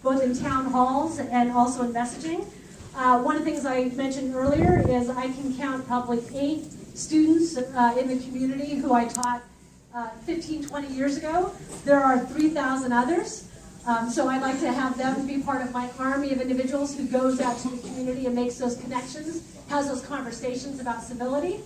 both in town halls and also in messaging. One of the things I mentioned earlier is I can count probably 8 students in the community who I taught 15, 20 years ago. There are 3,000 others. So I'd like to have them be part of my army of individuals who goes out to the community and makes those connections, has those conversations about civility.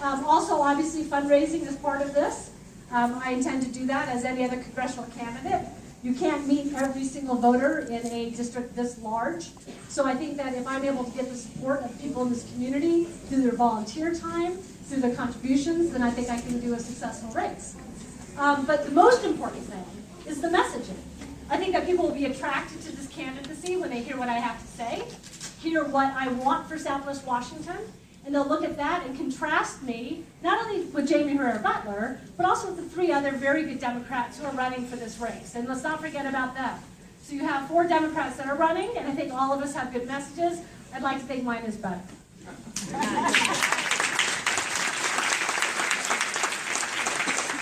Also, obviously, fundraising is part of this. I intend to do that as any other congressional candidate. You can't meet every single voter in a district this large. So I think that if I'm able to get the support of people in this community through their volunteer time, through their contributions, then I think I can do a successful race. But the most important thing is the messaging. I think that people will be attracted to this candidacy when they hear what I have to say, hear what I want for Southwest Washington, and they'll look at that and contrast me, not only with Jamie Herrera Butler, but also with the 3 other very good Democrats who are running for this race. And let's not forget about them. So you have 4 Democrats that are running, and I think all of us have good messages. I'd like to think mine is better.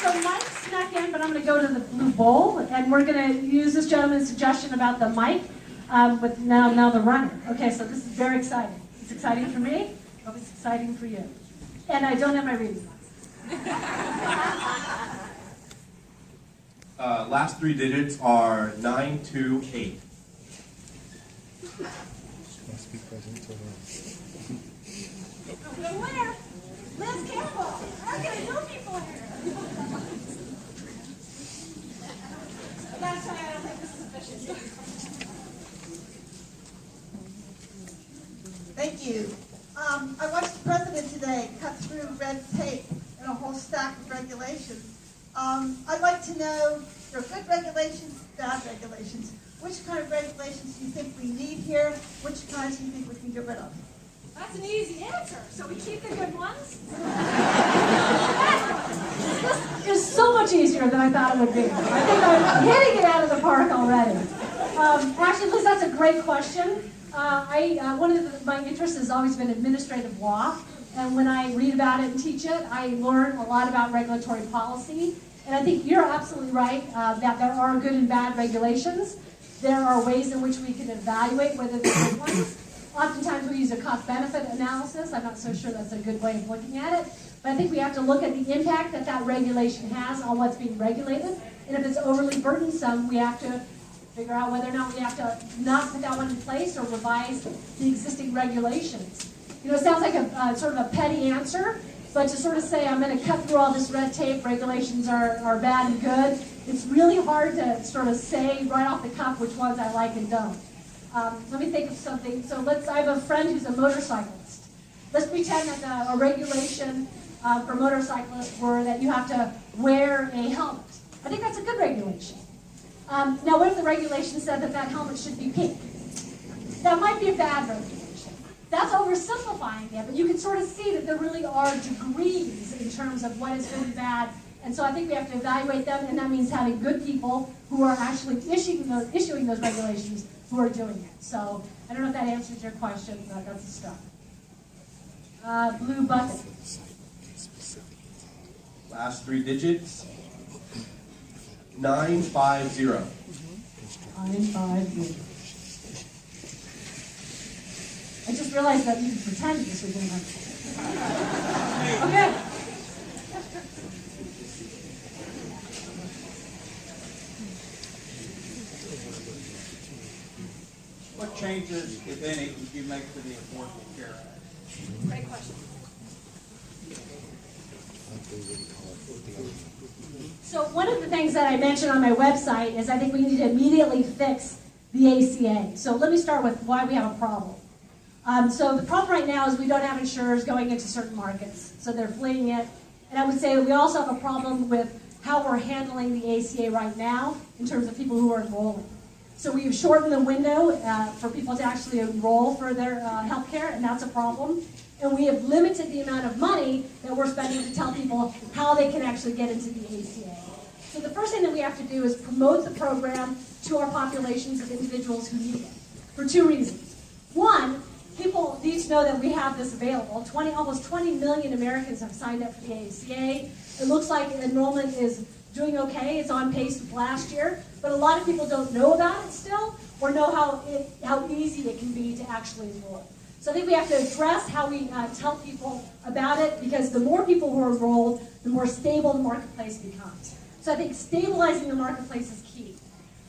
So Mike snuck in, but I'm going to go to the blue bowl, and we're going to use this gentleman's suggestion about the mic with now the runner. Okay, so this is very exciting. It's exciting for me. Hope it's exciting for you. And I don't have my reading glasses. Last 3 digits are 928. Must be present to The winner, Liz Campbell. How can I know people here? That's why I don't think this is efficient. Thank you. I watched the president today cut through red tape and a whole stack of regulations. I'd like to know, there are good regulations, bad regulations. Which kind of regulations do you think we need here? Which kinds do you think we can get rid of? That's an easy answer. So we keep the good ones. This is so much easier than I thought it would be. I think I'm hitting it out of the park already. Actually, Liz, that's a great question. One of my interests has always been administrative law, and when I read about it and teach it, I learn a lot about regulatory policy. And I think you're absolutely right that there are good and bad regulations. There are ways in which we can evaluate whether they're good ones. Oftentimes we use a cost-benefit analysis. I'm not so sure that's a good way of looking at it. But I think we have to look at the impact that that regulation has on what's being regulated. And if it's overly burdensome, we have to figure out whether or not we have to not put that one in place or revise the existing regulations. You know, it sounds like a sort of a petty answer, but to sort of say I'm going to cut through all this red tape, regulations are bad and good, it's really hard to sort of say right off the cuff which ones I like and don't. Let me think of something. So I have a friend who's a motorcyclist. Let's pretend that a regulation for motorcyclists were that you have to wear a helmet. I think that's a good regulation. Now, what if the regulation said that that helmet should be pink? That might be a bad regulation. That's oversimplifying it, but you can sort of see that there really are degrees in terms of what is good and bad. And so I think we have to evaluate them, and that means having good people who are actually issuing those regulations who are doing it. So I don't know if that answers your question, but that's the stuff. Blue bucket. Last 3 digits, 950. 950. I just realized that you pretend this was in my. Okay. What changes, if any, would you make to the Affordable Care Act? Great question. So one of the things that I mentioned on my website is I think we need to immediately fix the ACA. So let me start with why we have a problem. So the problem right now is we don't have insurers going into certain markets. So they're fleeing it. And I would say that we also have a problem with how we're handling the ACA right now in terms of people who are enrolling. So we've shortened the window for people to actually enroll for their health care, and that's a problem. And we have limited the amount of money that we're spending to tell people how they can actually get into the ACA. So the first thing that we have to do is promote the program to our populations of individuals who need it for 2 reasons. One, people need to know that we have this available. Almost 20 million Americans have signed up for the ACA. It looks like enrollment is doing okay. It's on pace with last year, but a lot of people don't know about it still, or know how easy it can be to actually enroll. So I think we have to address how we tell people about it, because the more people who are enrolled, the more stable the marketplace becomes. So I think stabilizing the marketplace is key.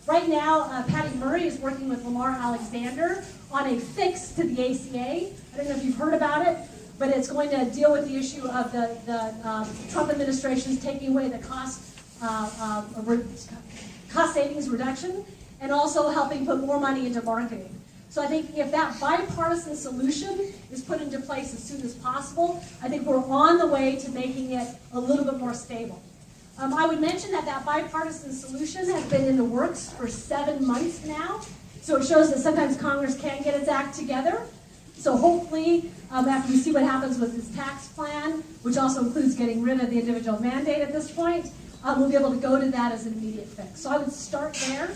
Right now, Patty Murray is working with Lamar Alexander on a fix to the ACA. I don't know if you've heard about it, but it's going to deal with the issue of the Trump administration's taking away the cost savings reduction, and also helping put more money into marketing. So I think if that bipartisan solution is put into place as soon as possible, I think we're on the way to making it a little bit more stable. I would mention that bipartisan solution has been in the works for 7 months now. So it shows that sometimes Congress can get its act together. So hopefully, after we see what happens with this tax plan, which also includes getting rid of the individual mandate at this point, we'll be able to go to that as an immediate fix. So I would start there.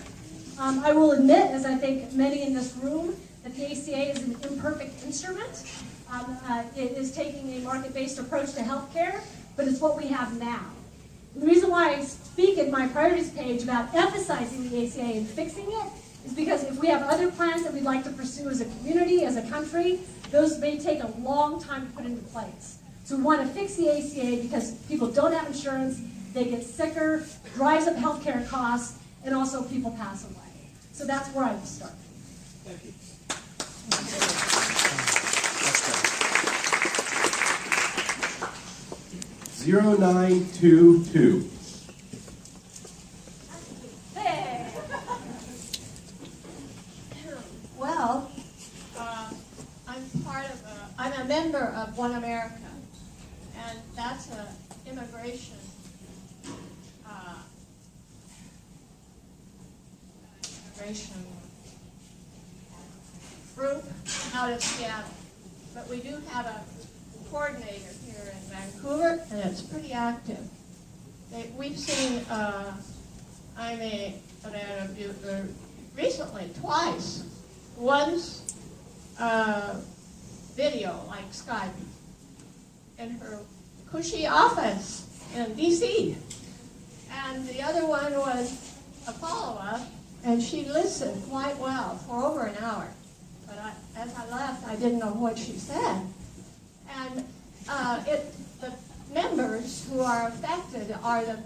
I will admit, as I think many in this room, that the ACA is an imperfect instrument. It is taking a market-based approach to healthcare, but it's what we have now. The reason why I speak in my priorities page about emphasizing the ACA and fixing it is because if we have other plans that we'd like to pursue as a community, as a country, those may take a long time to put into place. So we want to fix the ACA because people don't have insurance, they get sicker, drives up healthcare costs, and also people pass away. So that's where I would start. Thank you. 0922. Hey. Well, I'm a member of One America, and that's an immigration group out of Seattle. But we do have a coordinator here in Vancouver, and it's pretty active. We've seen, recently, twice. Once video, like Skype, in her cushy office in D.C. And the other one was a follow-up, and she listened quite well for over an hour. But as I left, I didn't know what she said. And the members who are affected are the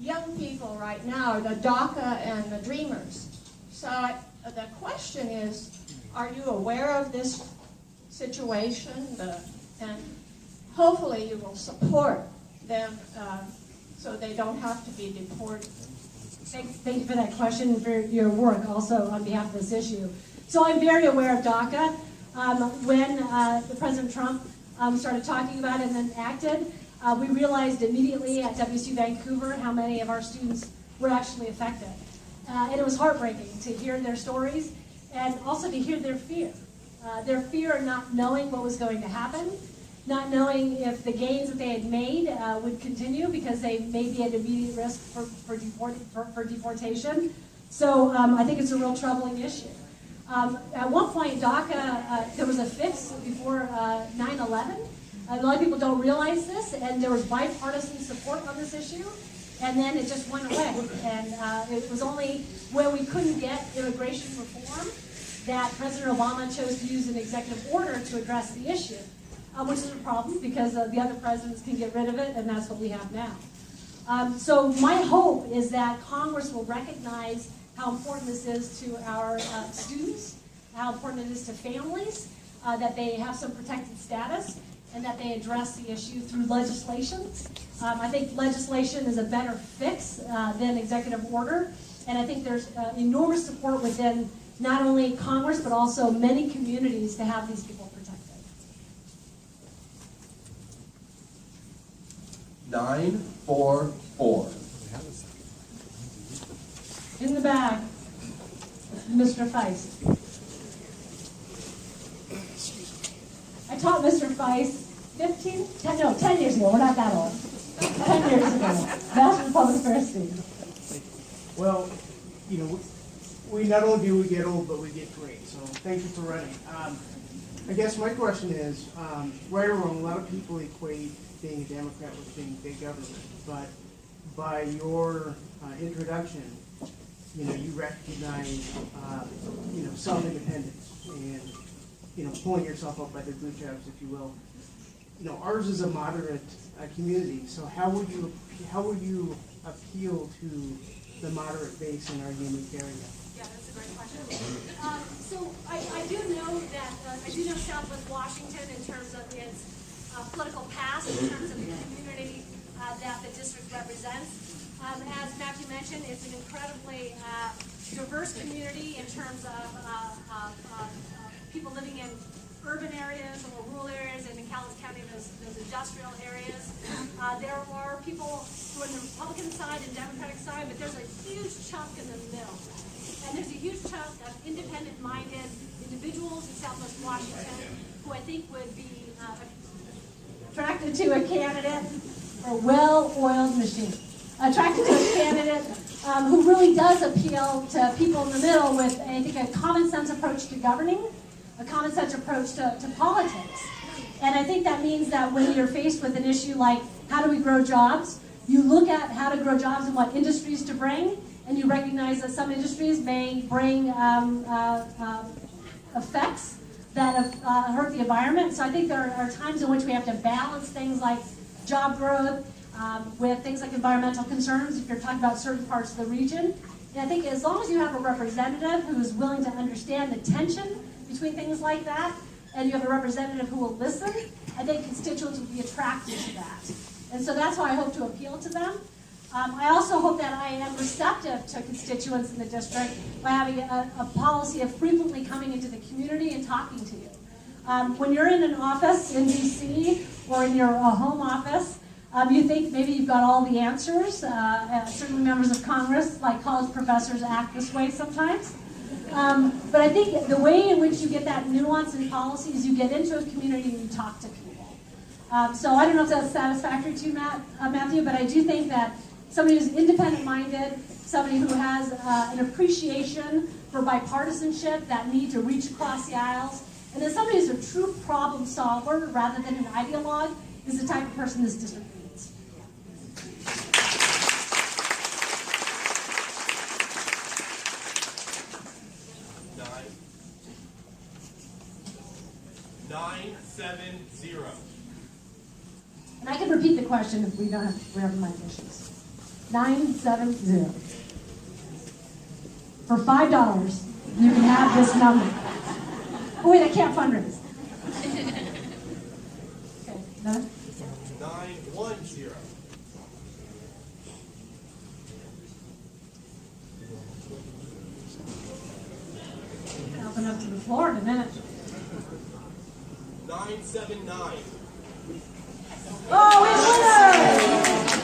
young people right now, the DACA and the Dreamers. So the question is, are you aware of this situation? And hopefully you will support them so they don't have to be deported. Thank you for that question and for your work also on behalf of this issue. So I'm very aware of DACA. When President Trump started talking about it and then acted, we realized immediately at WSU Vancouver how many of our students were actually affected. And it was heartbreaking to hear their stories and also to hear their fear. Their fear of not knowing what was going to happen, not knowing if the gains that they had made would continue because they may be at immediate risk for deportation. So I think it's a real troubling issue. At one point, DACA, there was a fix before 9/11. A lot of people don't realize this, and there was bipartisan support on this issue, and then it just went away. And it was only when we couldn't get immigration reform that President Obama chose to use an executive order to address the issue, which is a problem because the other presidents can get rid of it, and that's what we have now. So my hope is that Congress will recognize how important this is to our students, how important it is to families, that they have some protected status, and that they address the issue through legislation. I think legislation is a better fix than executive order, and I think there's enormous support within not only Congress, but also many communities to have these people protected. 944. In the back, Mr. Feist. I taught Mr. Feist 10 years ago. We're not that old. 10 years ago. Master of Public Affairs student. Well, you know, we not only do we get old, but we get great. So thank you for running. I guess my question is, right or wrong, a lot of people equate being a Democrat with being big government. But by your introduction, you recognize, some independence and, pulling yourself up by the bootstraps, if you will. Ours is a moderate community, so how would you appeal to the moderate base in our unique area? Yeah, that's a great question. So I do know that, I do know Southwest Washington in terms of its political past, in terms of the community that the district represents. As Matthew mentioned, it's an incredibly diverse community in terms of people living in urban areas or rural areas, and in Calhoun County, those industrial areas. There are people who are on the Republican side and Democratic side, but there's a huge chunk in the middle. And there's a huge chunk of independent-minded individuals in Southwest Washington who I think would be attracted to a candidate or a well-oiled machine. Attracted to a candidate who really does appeal to people in the middle with, I think, a common sense approach to governing, a common sense approach to politics. And I think that means that when you're faced with an issue like how do we grow jobs, you look at how to grow jobs and what industries to bring, and you recognize that some industries may bring effects that hurt the environment. So I think there are times in which we have to balance things like job growth with things like environmental concerns if you're talking about certain parts of the region. And I think as long as you have a representative who is willing to understand the tension between things like that, and you have a representative who will listen, I think constituents will be attracted to that. And so that's how I hope to appeal to them. I also hope that I am receptive to constituents in the district by having a policy of frequently coming into the community and talking to you. When you're in an office in DC or in your home office, you think maybe you've got all the answers. Certainly members of Congress, like college professors, act this way sometimes. But I think the way in which you get that nuance in policy is you get into a community and you talk to people. So I don't know if that's satisfactory to you, Matthew, but I do think that somebody who's independent-minded, somebody who has an appreciation for bipartisanship, that need to reach across the aisles, and then somebody who's a true problem solver rather than an ideologue is the type of person this district needs. 970. And I can repeat the question if we have my issues. 970. For $5, you can have this number. Oh wait, I can't fundraise. Okay, no? 910. I'll open up to the floor in a minute. 979. Oh, it's winners!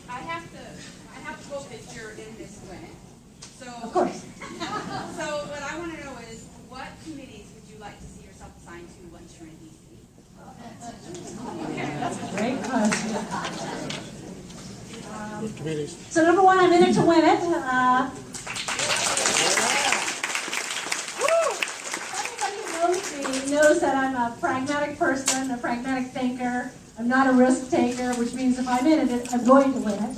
I have to hope that you're in this win. So, Of course. So what I want to know is, what committees would you like to see yourself assigned to once you're in DC? That's a great question. What committees? So number one, I'm in it to win it. Anybody who knows me knows that I'm a pragmatic person, a pragmatic thinker. I'm not a risk taker, which means if I'm in it, I'm going to win it.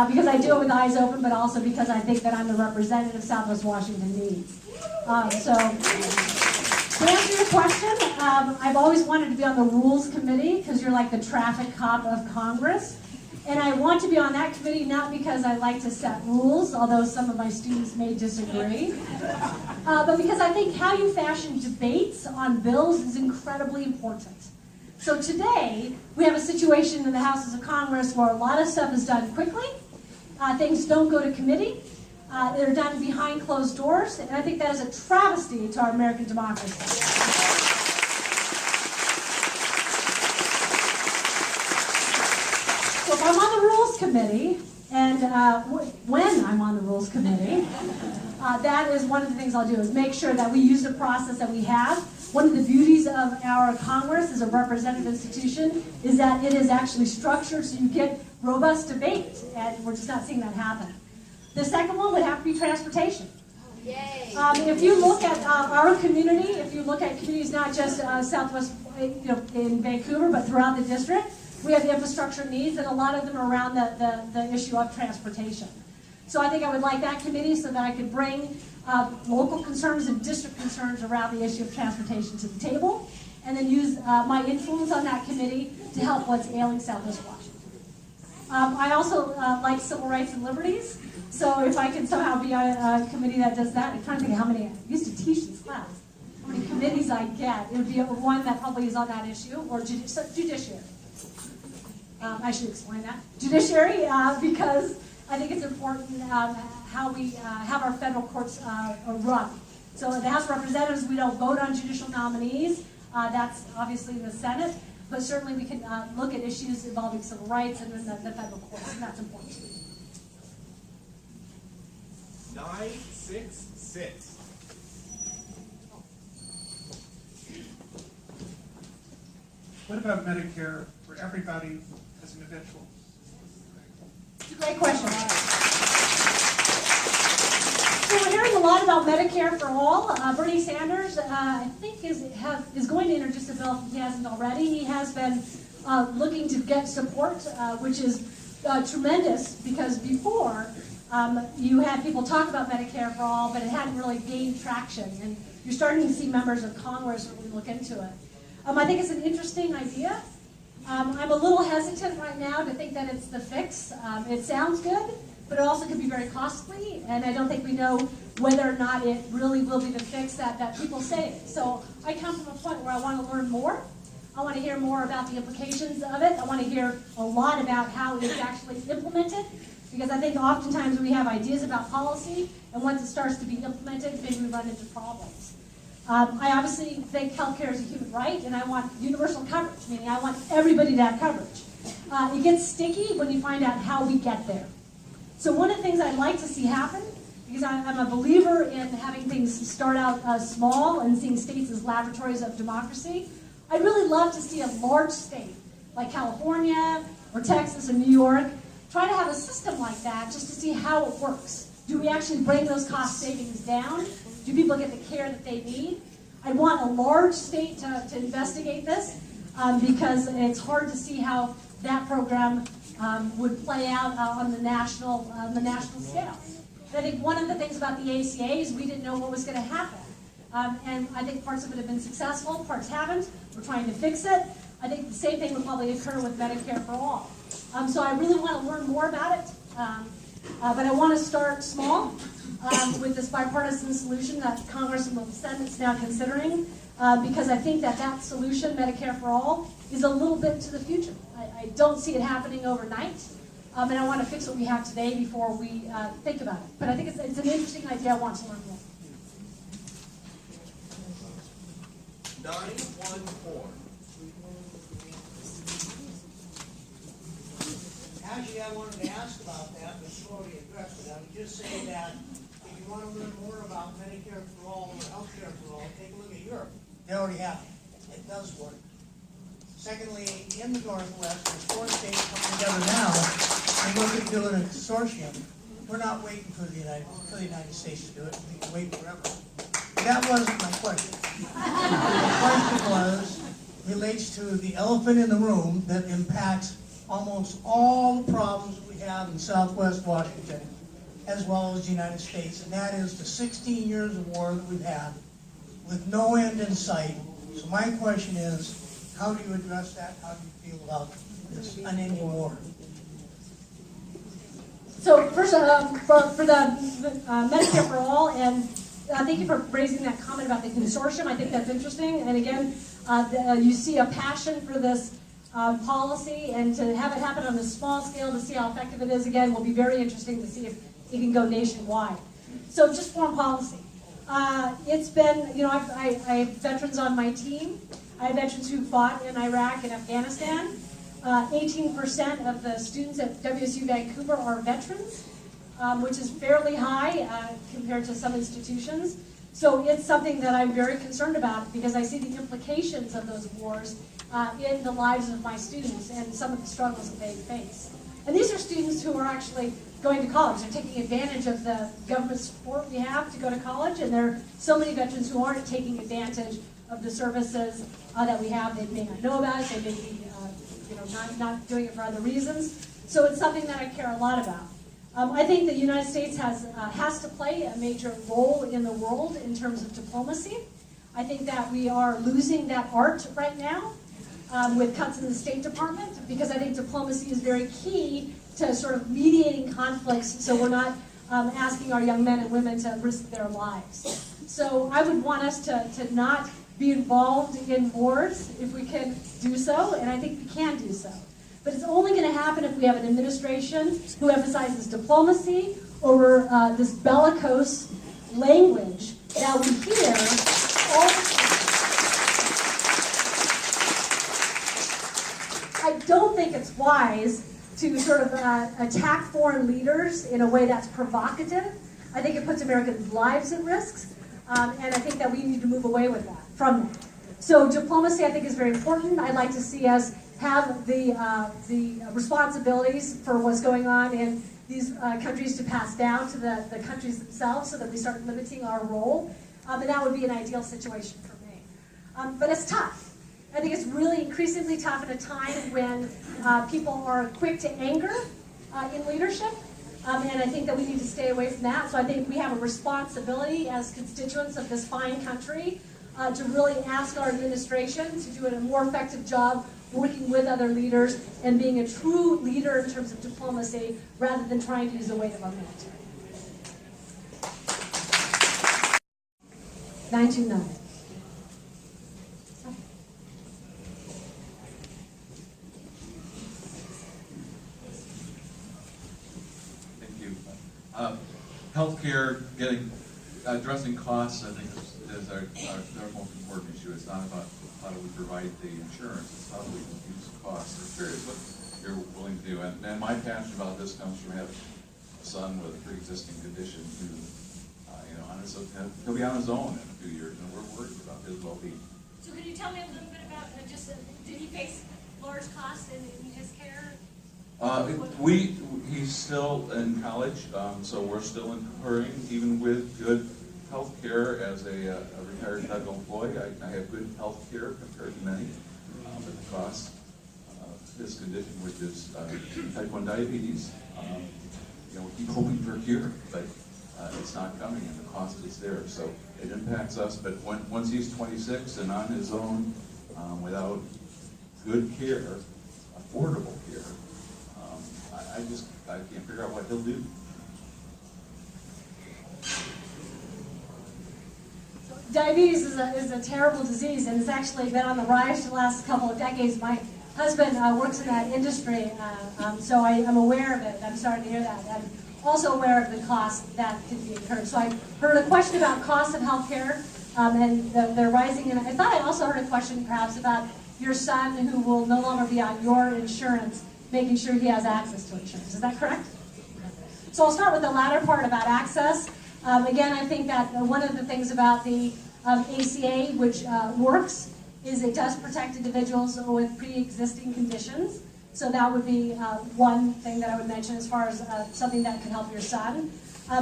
Because I do it with eyes open, but also because I think that I'm the representative Southwest Washington needs. So to answer your question, I've always wanted to be on the Rules Committee because you're like the traffic cop of Congress. And I want to be on that committee not because I like to set rules, although some of my students may disagree, but because I think how you fashion debates on bills is incredibly important. So today, we have a situation in the Houses of Congress where a lot of stuff is done quickly. Things don't go to committee. They're done behind closed doors, and I think that is a travesty to our American democracy. So if I'm on the Rules Committee, and when I'm on the Rules Committee, that is one of the things I'll do, is make sure that we use the process that we have. One of the beauties of our Congress as a representative institution is that it is actually structured so you get robust debate, and we're just not seeing that happen. The second one would have to be transportation. Yay. If you look at our community, if you look at communities not just Southwest, in Vancouver, but throughout the district, we have infrastructure needs, and a lot of them are around the issue of transportation. So I think I would like that committee so that I could bring local concerns and district concerns around the issue of transportation to the table, and then use my influence on that committee to help what's ailing Southwest Washington. I also like civil rights and liberties, so if I can somehow be a committee that does that, I'm trying to think of how many, I used to teach this class, how many committees I get. It would be one that probably is on that issue, or judiciary. I should explain that. Judiciary, because I think it's important how we have our federal courts run. So the House of Representatives, we don't vote on judicial nominees. That's obviously the Senate. But certainly we can look at issues involving civil rights and the federal courts, and that's important. 966. What about Medicare for everybody as an eventual? It's a great question. So we're hearing a lot about Medicare for all. Bernie Sanders, I think, is going to introduce a bill if he hasn't already. He has been looking to get support, which is tremendous, because before you had people talk about Medicare for all, but it hadn't really gained traction. And you're starting to see members of Congress really look into it. I think it's an interesting idea. I'm a little hesitant right now to think that it's the fix. It sounds good, but it also could be very costly, and I don't think we know whether or not it really will be the fix that people say. So I come from a point where I want to learn more. I want to hear more about the implications of it. I want to hear a lot about how it's actually implemented, because I think oftentimes we have ideas about policy, and once it starts to be implemented, maybe we run into problems. I obviously think healthcare is a human right, and I want universal coverage, meaning I want everybody to have coverage. It gets sticky when you find out how we get there. So one of the things I'd like to see happen, because I'm a believer in having things start out small and seeing states as laboratories of democracy, I'd really love to see a large state like California or Texas or New York try to have a system like that just to see how it works. Do we actually bring those cost savings down? Do people get the care that they need? I want a large state to investigate this because it's hard to see how that program would play out on the national scale. And I think one of the things about the ACA is we didn't know what was going to happen. And I think parts of it have been successful, parts haven't. We're trying to fix it. I think the same thing would probably occur with Medicare for all. So I really want to learn more about it. But I want to start small with this bipartisan solution that Congress and the Senate's now considering, because I think that solution, Medicare for all, is a little bit to the future. I don't see it happening overnight, and I want to fix what we have today before we think about it. But I think it's an interesting idea. I want to learn more. 914. Actually, I wanted to ask about that, but you already addressed it. I would just say that if you want to learn more about Medicare for all or healthcare for all, take a look at Europe. They already have it. It does work. Secondly, in the Northwest, there's 4 states coming together now and look at doing a consortium. We're not waiting for the United States to do it. We can wait forever. That wasn't my question. The question relates to the elephant in the room that impacts almost all the problems that we have in Southwest Washington, as well as the United States, and that is the 16 years of war that we've had with no end in sight. So my question is, how do you address that? How do you feel about this unending war? So first, for the Medicare for all, and thank you for raising that comment about the consortium. I think that's interesting. And again, you see a passion for this policy, and to have it happen on a small scale to see how effective it is, again, will be very interesting to see if it can go nationwide. So just foreign policy. It's been, I have veterans on my team. I have veterans who fought in Iraq and Afghanistan. 18% of the students at WSU Vancouver are veterans, which is fairly high compared to some institutions. So it's something that I'm very concerned about, because I see the implications of those wars in the lives of my students and some of the struggles that they face. And these are students who are actually going to college. They're taking advantage of the government support we have to go to college, and there are so many veterans who aren't taking advantage of the services that we have. They may not know about it, they may be not doing it for other reasons. So it's something that I care a lot about. I think the United States has to play a major role in the world in terms of diplomacy. I think that we are losing that art right now with cuts in the State Department, because I think diplomacy is very key to sort of mediating conflicts, so we're not asking our young men and women to risk their lives. So I would want us to not be involved in wars if we can do so, and I think we can do so. But it's only going to happen if we have an administration who emphasizes diplomacy over this bellicose language that we hear all the time. I don't think it's wise to sort of attack foreign leaders in a way that's provocative. I think it puts Americans' lives at risk, and I think that we need to move away from that. So diplomacy, I think, is very important. I'd like to see us have the responsibilities for what's going on in these countries to pass down to the countries themselves, so that we start limiting our role. And that would be an ideal situation for me. But it's tough. I think it's really increasingly tough at a time when people are quick to anger in leadership. And I think that we need to stay away from that. So I think we have a responsibility as constituents of this fine country to really ask our administration to do a more effective job working with other leaders and being a true leader in terms of diplomacy rather than trying to use the weight of our military. 929. Thank you. Healthcare, addressing costs, I think is our most important issue. It's not about how do we provide the insurance, it's how do we reduce costs. I'm curious what you're willing to do. And my passion about this comes from having a son with a pre-existing condition who, he'll be on his own in a few years, and we're worried about his well-being. So could you tell me a little bit about did he face large costs in his care? He's still in college, so we're still incurring, even with good health care as a retired federal employee. I have good health care compared to many, but the cost of his condition, which is type 1 diabetes, we keep hoping for a cure, but it's not coming, and the cost is there. So it impacts us, but once he's 26 and on his own, without good care, affordable care, I can't figure out what he'll do. Diabetes is a terrible disease, and it's actually been on the rise for the last couple of decades. My husband works in that industry, so I'm aware of it. I'm sorry to hear that. I'm also aware of the costs that can be incurred. So I heard a question about costs of healthcare, and they're rising. And I thought I also heard a question perhaps about your son who will no longer be on your insurance, making sure he has access to insurance. Is that correct? So I'll start with the latter part about access. Again, I think that one of the things about the ACA, which works, is it does protect individuals with pre-existing conditions. So that would be one thing that I would mention as far as something that can help your son.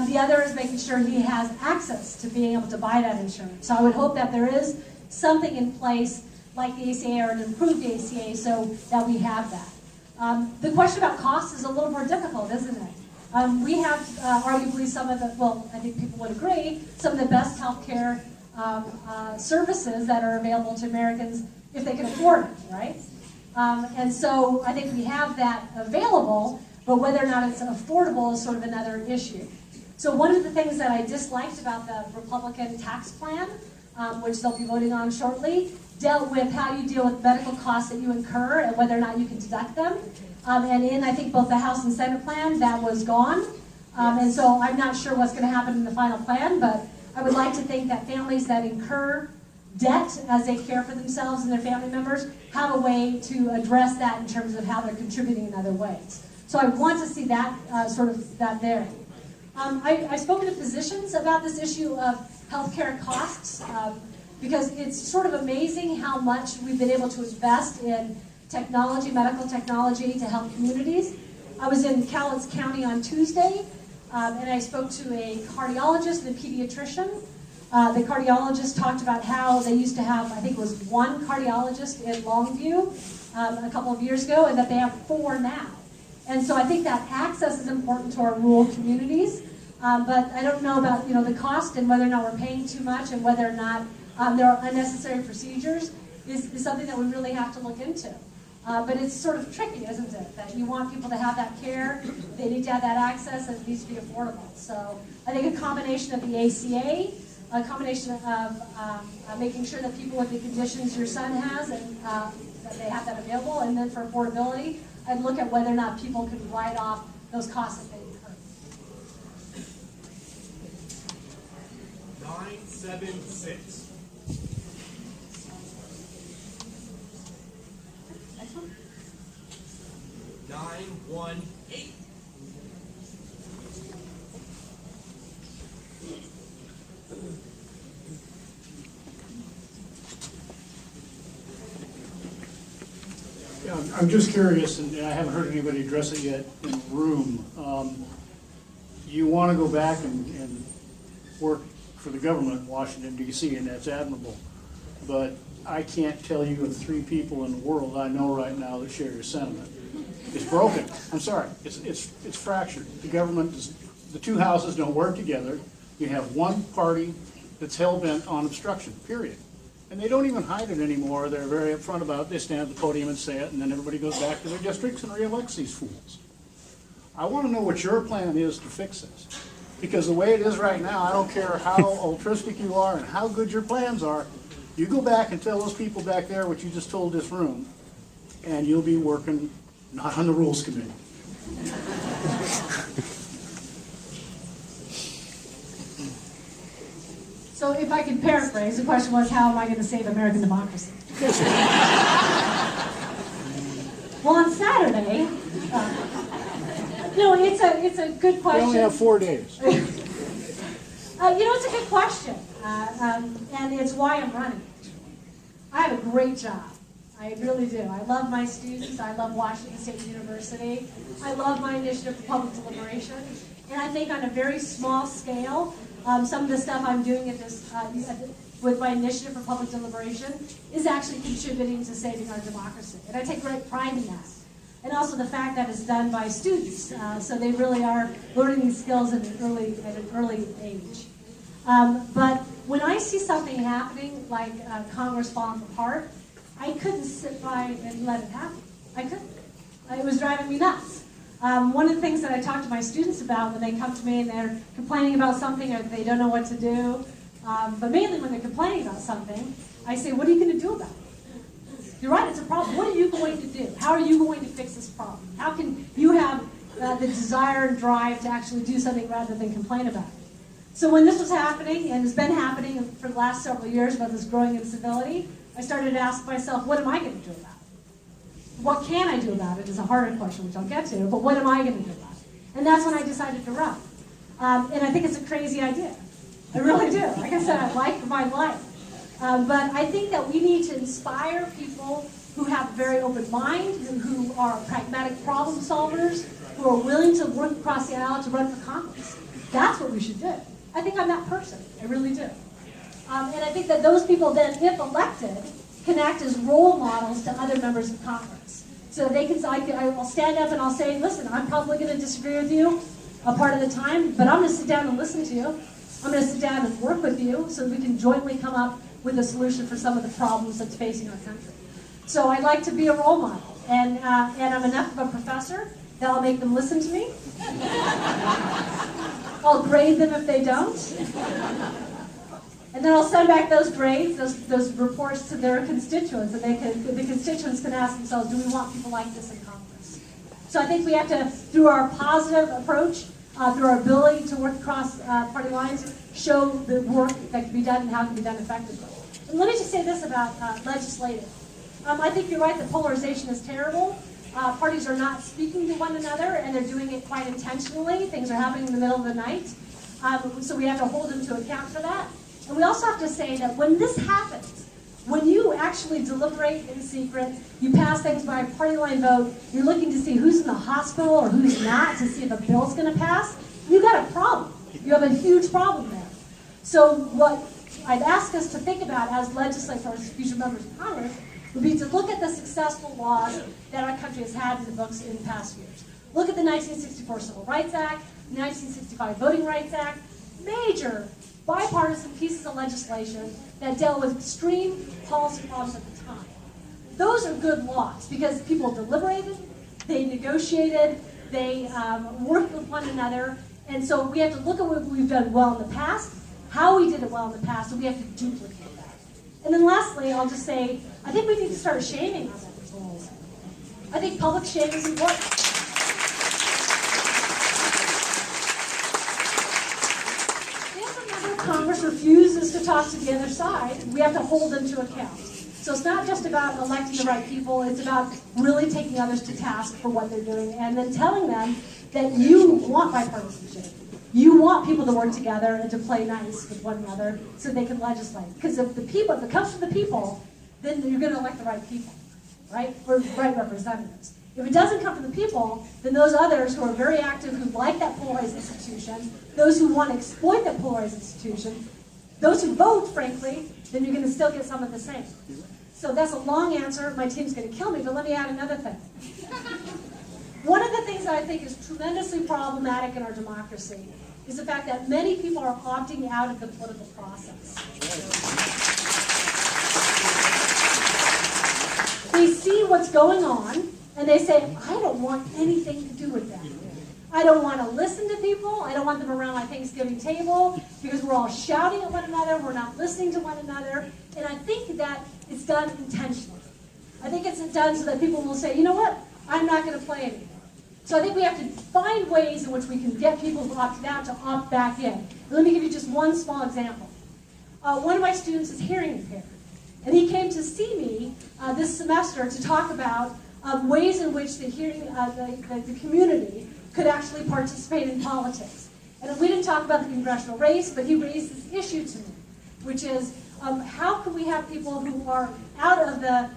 The other is making sure he has access to being able to buy that insurance. So I would hope that there is something in place like the ACA or an improved ACA so that we have that. The question about cost is a little more difficult, isn't it? We have arguably some of the, well, I think people would agree, some of the best healthcare services that are available to Americans if they can afford it, right? And so I think we have that available, but whether or not it's affordable is sort of another issue. So one of the things that I disliked about the Republican tax plan, which they'll be voting on shortly, dealt with how you deal with medical costs that you incur and whether or not you can deduct them. And in, I think, both the House and Senate plan, that was gone. And so I'm not sure what's going to happen in the final plan, but I would like to think that families that incur debt as they care for themselves and their family members have a way to address that in terms of how they're contributing in other ways. So I want to see that that there. I've spoken to physicians about this issue of healthcare costs because it's sort of amazing how much we've been able to invest in technology, medical technology to help communities. I was in Cowlitz County on Tuesday, and I spoke to a cardiologist and a pediatrician. The cardiologist talked about how they used to have, I think it was one cardiologist in Longview a couple of years ago, and that they have 4 now. And so I think that access is important to our rural communities, but I don't know about the cost and whether or not we're paying too much and whether or not there are unnecessary procedures is something that we really have to look into. But it's sort of tricky, isn't it? That you want people to have that care, they need to have that access, and it needs to be affordable. So I think a combination of the ACA, a combination of making sure that people with the conditions your son has and that they have that available, and then for affordability, I'd look at whether or not people can write off those costs that they incur. 976. Next one. 918. Yeah, I'm just curious, and I haven't heard anybody address it yet in the room. You want to go back and work for the government in Washington, D.C., and that's admirable. But I can't tell you of 3 people in the world I know right now that share your sentiment. It's broken. I'm sorry. It's fractured. The government, the 2 houses don't work together. You have one party that's hell-bent on obstruction, period. And they don't even hide it anymore. They're very upfront about it. They stand at the podium and say it, and then everybody goes back to their districts and re-elects these fools. I want to know what your plan is to fix this. Because the way it is right now, I don't care how altruistic you are and how good your plans are, you go back and tell those people back there what you just told this room, and you'll be working not on the Rules Committee. So if I can paraphrase, the question was, how am I going to save American democracy? Well, on Saturday, it's a good question. We only have 4 days. It's a good question, and it's why I'm running. I have a great job. I really do. I love my students. I love Washington State University. I love my initiative for public deliberation. And I think on a very small scale, some of the stuff I'm doing with my initiative for public deliberation is actually contributing to saving our democracy. And I take great pride in that. And also the fact that it's done by students, so they really are learning these skills at an early age. But when I see something happening, like Congress falling apart, I couldn't sit by and let it happen. I couldn't. It was driving me nuts. One of the things that I talk to my students about when they come to me and they're complaining about something or they don't know what to do, but mainly when they're complaining about something, I say, what are you going to do about it? You're right, it's a problem. What are you going to do? How are you going to fix this problem? How can you have the desire and drive to actually do something rather than complain about it? So when this was happening, and it's been happening for the last several years about this growing incivility, I started to ask myself, what am I going to do about it? What can I do about it is a harder question, which I'll get to, but what am I going to do about it? And that's when I decided to run. And I think it's a crazy idea. I really do. Like I said, I like my life. But I think that we need to inspire people who have a very open mind, who are pragmatic problem solvers, who are willing to work across the aisle to run for Congress. That's what we should do. I think I'm that person. I really do. And I think that those people then, if elected, can act as role models to other members of Congress. So they can, I'll stand up and I'll say, listen, I'm probably going to disagree with you a part of the time, but I'm going to sit down and listen to you. I'm going to sit down and work with you so that we can jointly come up with a solution for some of the problems that's facing our country. So I'd like to be a role model. And I'm enough of a professor that I'll make them listen to me. I'll grade them if they don't. And then I'll send back those grades, those reports to their constituents, and the constituents can ask themselves, do we want people like this in Congress? So I think we have to, through our positive approach, through our ability to work across party lines, show the work that can be done and how it can be done effectively. And let me just say this about legislative. I think you're right, the polarization is terrible. Parties are not speaking to one another, and they're doing it quite intentionally. Things are happening in the middle of the night. So we have to hold them to account for that. And we also have to say that when this happens, When you actually deliberate in secret, you pass things by a party line vote, you're looking to see who's in the hospital or who's not to see if a bill's going to pass, you got a problem. You have a huge problem there. So what I'd ask us to think about as legislators, future members of Congress, would be to look at the successful laws that our country has had in the books in past years. Look at the 1964 Civil Rights Act, the 1965 Voting Rights Act, major bipartisan pieces of legislation that dealt with extreme policy problems at the time. Those are good laws because people deliberated, they negotiated, they worked with one another, and so we have to look at what we've done well in the past, how we did it well in the past, and we have to duplicate that. And then lastly, I'll just say, I think we need to start shaming on those rules. I think public shame is important. Congress refuses to talk to the other side, we have to hold them to account. So it's not just about electing the right people, it's about really taking others to task for what they're doing and then telling them that you want bipartisanship. You want people to work together and to play nice with one another so they can legislate. Because if it comes from the people, then you're going to elect the right people, right? Or right representatives. If it doesn't come from the people, then those others who are very active, who like that polarized institution, those who want to exploit that polarized institution, those who vote, frankly, then you're going to still get some of the same. So that's a long answer. My team's going to kill me, but let me add another thing. One of the things that I think is tremendously problematic in our democracy is the fact that many people are opting out of the political process. They see what's going on, and they say, I don't want anything to do with that. I don't want to listen to people. I don't want them around my Thanksgiving table because we're all shouting at one another. We're not listening to one another. And I think that it's done intentionally. I think it's done so that people will say, you know what? I'm not going to play anymore. So I think we have to find ways in which we can get people who opted out to opt back in. And let me give you just one small example. One of my students is hearing impaired. And he came to see me this semester to talk about ways in which the community could actually participate in politics. And we didn't talk about the congressional race, but he raised this issue to me, which is how can we have people who are out of the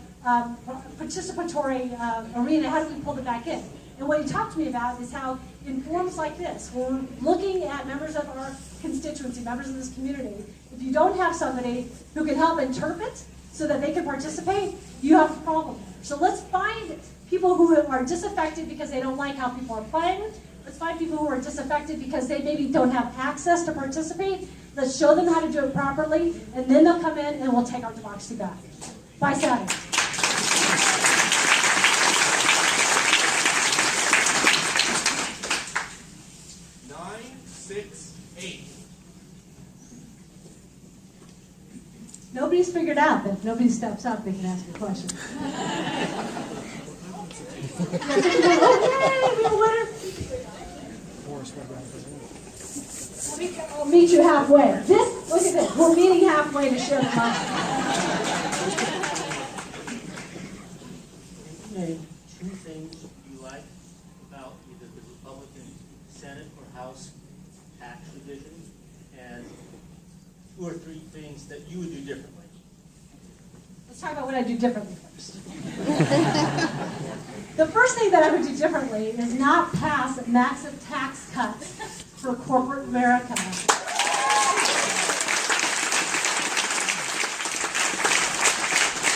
participatory arena, how do we pull them back in? And what he talked to me about is how in forums like this, when we're looking at members of our constituency, members of this community, if you don't have somebody who can help interpret so that they can participate, you have a problem. So let's find people who are disaffected because they don't like how people are playing. Let's find people who are disaffected because they maybe don't have access to participate. Let's show them how to do it properly, and then they'll come in and we'll take our democracy back. Bye, Saturday. 968. Nobody's figured out that if nobody steps up, they can ask a question. Oh, yay, we have a winner. I'll meet you halfway. Look at this. We're meeting halfway to share the money. Name two things you like about either the Republican Senate or House tax revision, and two or three things that you would do differently. Let's talk about what I do differently first. The first thing that I would do differently is not pass massive tax cuts for corporate America.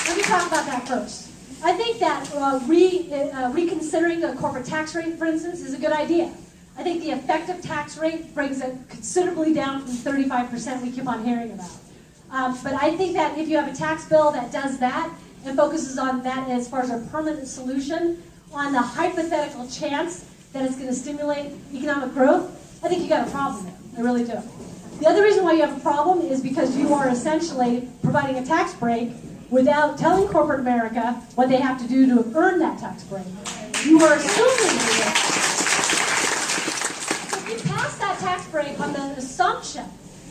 Let me talk about that first. I think that reconsidering a corporate tax rate, for instance, is a good idea. I think the effective tax rate brings it considerably down from 35% we keep on hearing about. But I think that if you have a tax bill that does that and focuses on that as far as a permanent solution, on the hypothetical chance that it's going to stimulate economic growth, I think you got a problem there. I really do. The other reason why you have a problem is because you are essentially providing a tax break without telling corporate America what they have to do to earn that tax break. You are assuming if you pass that tax break on the assumption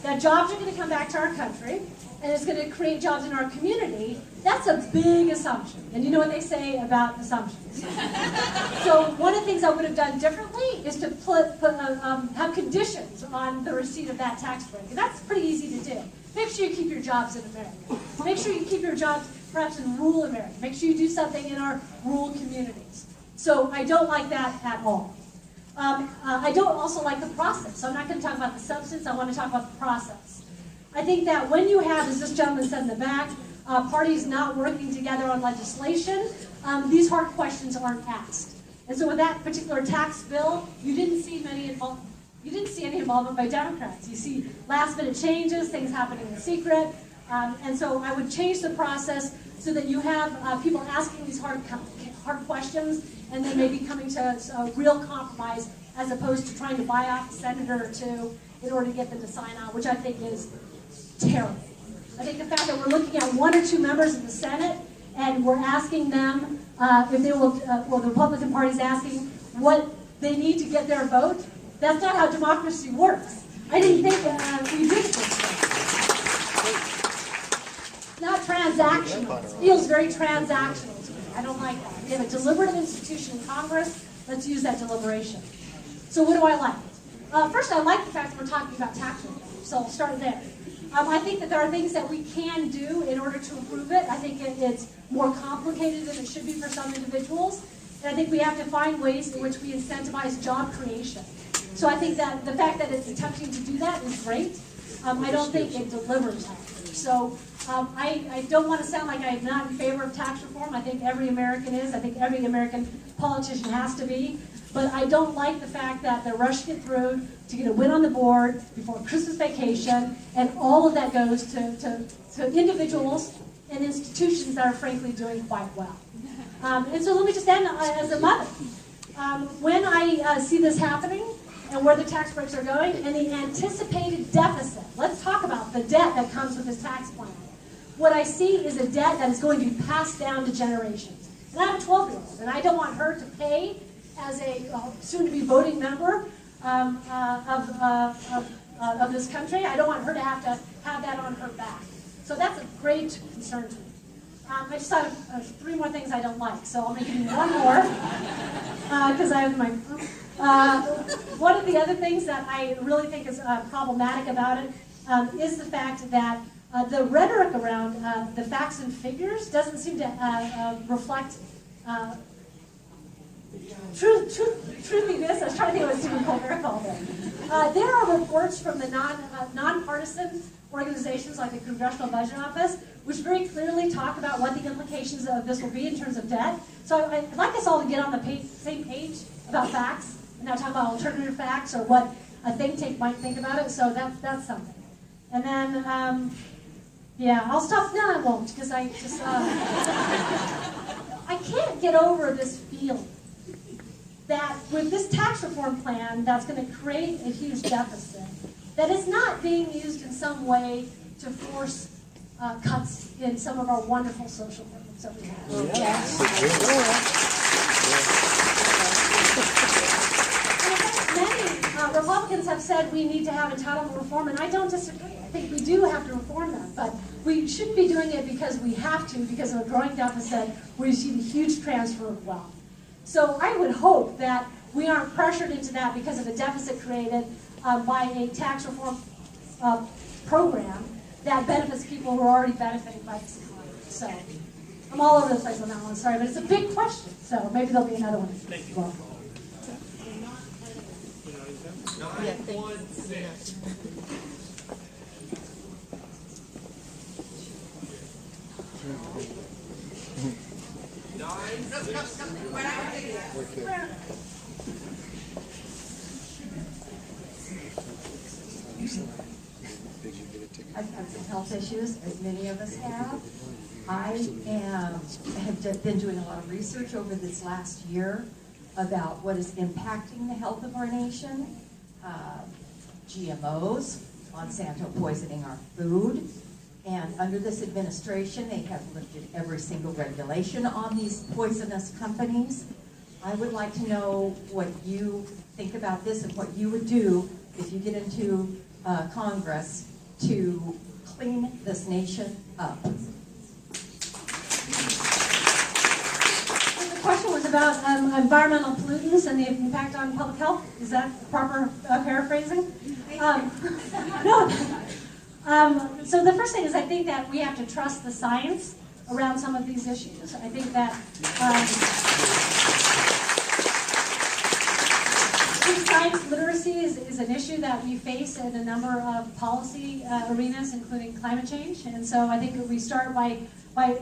that jobs are going to come back to our country and it's going to create jobs in our community, that's a big assumption. And you know what they say about assumptions. So one of the things I would have done differently is to have conditions on the receipt of that tax break. And that's pretty easy to do. make sure you keep your jobs in America. Make sure you keep your jobs perhaps in rural America. Make sure you do something in our rural communities. So I don't like that at all. I don't also like the process. So I'm not going to talk about the substance. I want to talk about the process. I think that when you have, as this gentleman said in the back, parties not working together on legislation, these hard questions aren't asked. And so with that particular tax bill, you didn't see any involvement by Democrats. You see last-minute changes, things happening in secret, and so I would change the process so that you have people asking these hard questions, and then maybe coming to a real compromise as opposed to trying to buy off a senator or two in order to get them to sign on, which I think is terrible. I think the fact that we're looking at 1 or 2 members of the Senate and we're asking them if they will, well, the Republican Party is asking what they need to get their vote. That's not how democracy works. I didn't think we did this. It's not transactional. It feels very transactional to me. I don't like that. We have a deliberative institution in Congress. Let's use that deliberation. So what do I like? First, I like the fact that we're talking about tax reform. So I'll start there. I think that there are things that we can do in order to improve it. I think it's more complicated than it should be for some individuals. And I think we have to find ways in which we incentivize job creation. So I think that the fact that it's attempting to do that is great. I don't think it delivers that. So I don't want to sound like I'm not in favor of tax reform. I think every American is. I think every American politician has to be. But I don't like the fact that they're rushing it through to get a win on the board before Christmas vacation, and all of that goes to individuals and institutions that are frankly doing quite well. And so let me just end as a mother. When I see this happening, and where the tax breaks are going, and the anticipated deficit. Let's talk about the debt that comes with this tax plan. What I see is a debt that is going to be passed down to generations. And I have a 12-year-old, and I don't want her to pay as a soon-to-be voting member of this country. I don't want her to have that on her back. So that's a great concern to me. I just thought of 3 more things I don't like, so I'll make it one more, because I have my... one of the other things that I really think is problematic about it is the fact that the rhetoric around the facts and figures doesn't seem to reflect truthiness. I was trying to think of what Stephen Colbert called it. There are reports from the nonpartisan organizations like the Congressional Budget Office, which very clearly talk about what the implications of this will be in terms of debt. So I'd like us all to get on the same page about facts, and not talk about alternative facts or what a think tank might think about it. So that's something. And then, yeah, I'll stop. No, I won't, because I just I can't get over this feeling that with this tax reform plan that's going to create a huge deficit, that it's not being used in some way to force cuts in some of our wonderful social programs that we have. Yes. And in fact, many Republicans have said we need to have entitlement reform, and I don't disagree. I think we do have to reform that, but we shouldn't be doing it because we have to, because of a growing deficit where you see the huge transfer of wealth. So I would hope that we aren't pressured into that because of a deficit created by a tax reform program that benefits people who are already benefiting by this economy. So I'm all over the place on that one, sorry, but it's a big question. So maybe there'll be another one. Thank you. Well. 916. I've had some health issues, as many of us have. I have been doing a lot of research over this last year about what is impacting the health of our nation. GMOs, Monsanto poisoning our food, and under this administration, they have lifted every single regulation on these poisonous companies. I would like to know what you think about this and what you would do if you get into Congress to clean this nation up. The question was about environmental pollutants and the impact on public health. Is that proper paraphrasing? No. So the first thing is I think that we have to trust the science around some of these issues. I think that science literacy is an issue that we face in a number of policy arenas, including climate change. And so I think that we start by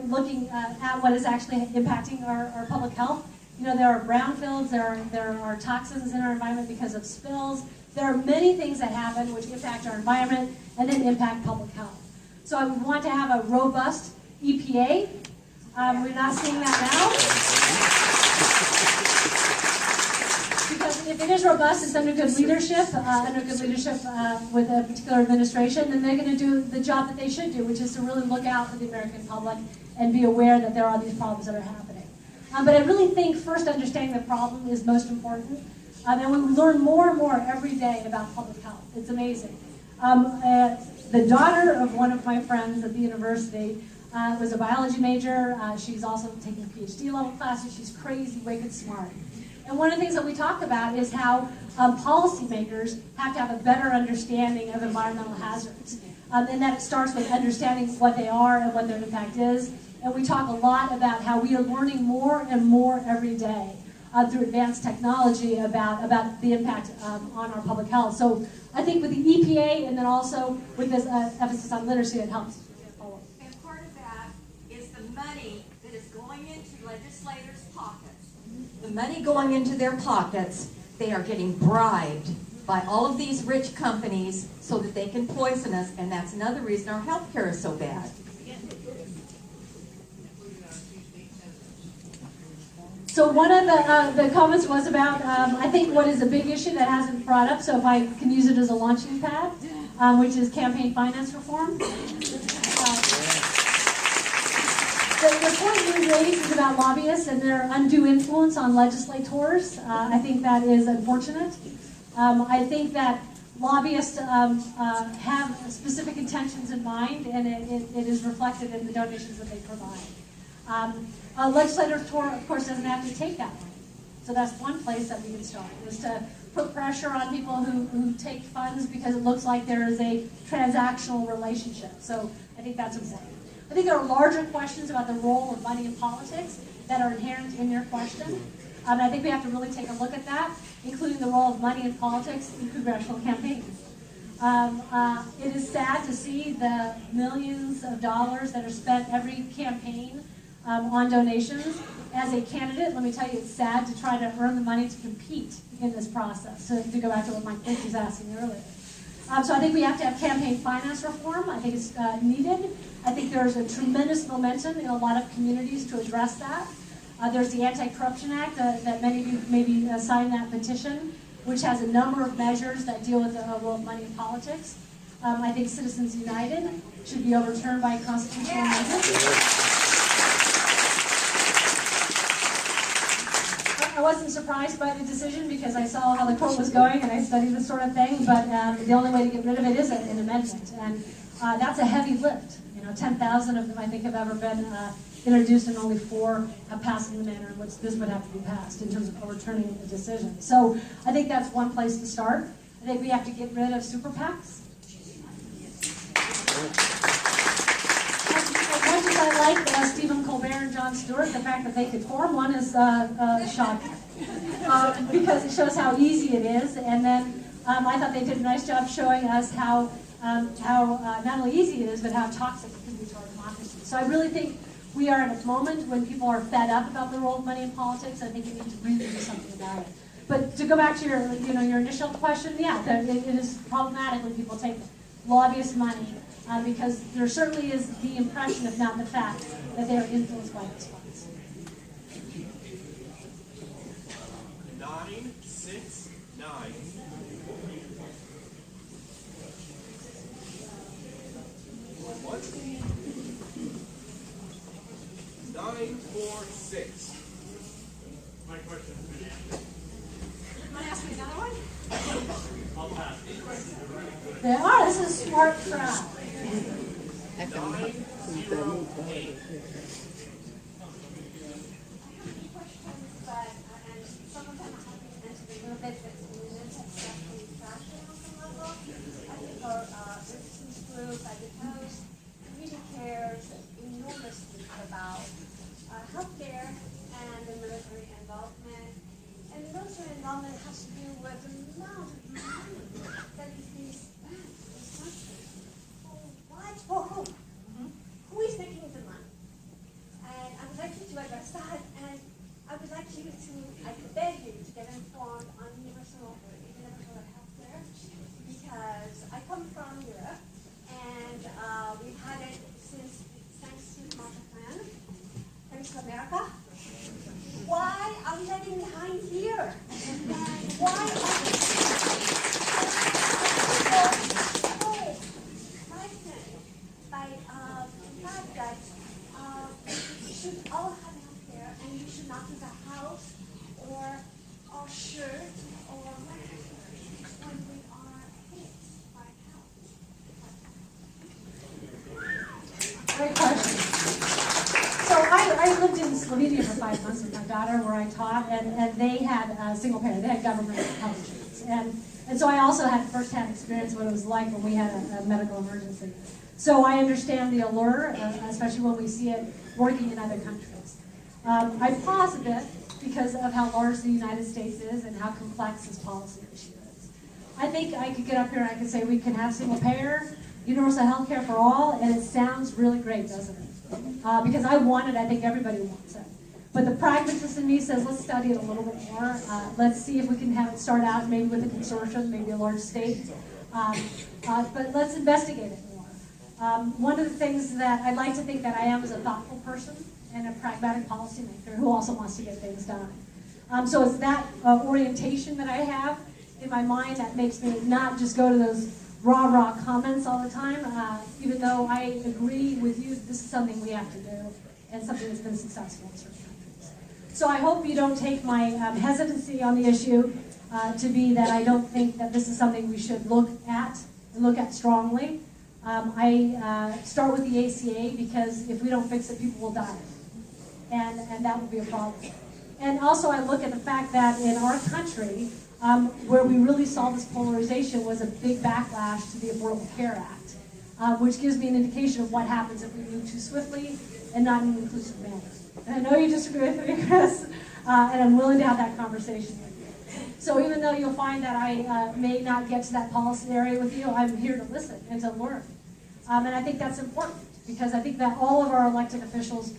looking at what is actually impacting our public health. You know, there are brownfields, there are toxins in our environment because of spills. There are many things that happen which impact our environment and then impact public health. So I would want to have a robust EPA. We're not seeing that now. Because if it is robust, it's under good leadership, with a particular administration, then they're going to do the job that they should do, which is to really look out for the American public and be aware that there are these problems that are happening. But I really think first understanding the problem is most important. And we learn more and more every day about public health. It's amazing. The daughter of one of my friends at the university was a biology major. She's also taking PhD level classes. She's crazy, wicked smart. And one of the things that we talk about is how policymakers have to have a better understanding of environmental hazards. And that it starts with understanding what they are and what their impact is. And we talk a lot about how we are learning more and more every day through advanced technology about the impact on our public health. So I think with the EPA and then also with this emphasis on literacy, it helps. And part of that is the money that is going into legislators' pockets. The money going into their pockets, they are getting bribed by all of these rich companies so that they can poison us, and that's another reason our health care is so bad. So one of the comments was about, I think what is a big issue that hasn't brought up, so if I can use it as a launching pad, which is campaign finance reform. The point you raised is about lobbyists and their undue influence on legislators. I think that is unfortunate. I think that lobbyists have specific intentions in mind, and it is reflected in the donations that they provide. A legislator, of course, doesn't have to take that money. So that's one place that we can start, is to put pressure on people who take funds because it looks like there is a transactional relationship. So I think that's important. I think there are larger questions about the role of money in politics that are inherent in your question. And I think we have to really take a look at that, including the role of money in politics in congressional campaigns. It is sad to see the millions of dollars that are spent every campaign on donations. As a candidate, let me tell you, it's sad to try to earn the money to compete in this process, to go back to what Mike Fitz was asking earlier. So I think we have to have campaign finance reform. I think it's needed. I think there's a tremendous momentum in a lot of communities to address that. There's the Anti-Corruption Act that many of you maybe signed that petition, which has a number of measures that deal with the role of money in politics. I think Citizens United should be overturned by constitutional amendment. I wasn't surprised by the decision because I saw how the court was going and I studied this sort of thing, but the only way to get rid of it is an amendment. And that's a heavy lift. 10,000 of them I think have ever been introduced and only 4 have passed in the manner in which this would have to be passed in terms of overturning the decision. So I think that's one place to start. I think we have to get rid of super PACs. As much as I like Stephen Colbert and Jon Stewart, the fact that they could form one is shocking. Because it shows how easy it is. And then I thought they did a nice job showing us how not only easy it is, but how toxic it can be to our democracy. So I really think we are at a moment when people are fed up about the role of money in politics. I think we need to really do something about it. But to go back to your initial question, yeah, it is problematic when people take lobbyist money because there certainly is the impression, if not the fact, that they are influenced by those funds. 969. What? 946. My question has been answered. You want to ask me another one? I'll pass. There are. This is a smart crowd. 908. I think our resistance group, I 5 months with my daughter where I taught, and they had single parent, they had government health insurance. And so I also had firsthand experience what it was like when we had a medical emergency. So I understand the allure, especially when we see it working in other countries. I pause a bit because of how large the United States is and how complex this policy issue is. I think I could get up here and I could say we can have single payer, universal health care for all, and it sounds really great, doesn't it? Because I want it, I think everybody wants it. But the pragmatist in me says, let's study it a little bit more. Let's see if we can have it start out maybe with a consortium, maybe a large state. But let's investigate it more. One of the things that I'd like to think that I am is a thoughtful person and a pragmatic policymaker who also wants to get things done. So it's that orientation that I have in my mind that makes me not just go to those rah-rah comments all the time, even though I agree with you, this is something we have to do and something that's been successful in certain countries. So I hope you don't take my hesitancy on the issue to be that I don't think that this is something we should look at and look at strongly. I start with the ACA because if we don't fix it, people will die. And that will be a problem. And also I look at the fact that in our country, where we really saw this polarization was a big backlash to the Affordable Care Act, which gives me an indication of what happens if we move too swiftly and not in an inclusive manner. And I know you disagree with me, Chris, and I'm willing to have that conversation with you. So even though you'll find that I may not get to that policy area with you, I'm here to listen and to learn. And I think that's important because I think that all of our elected officials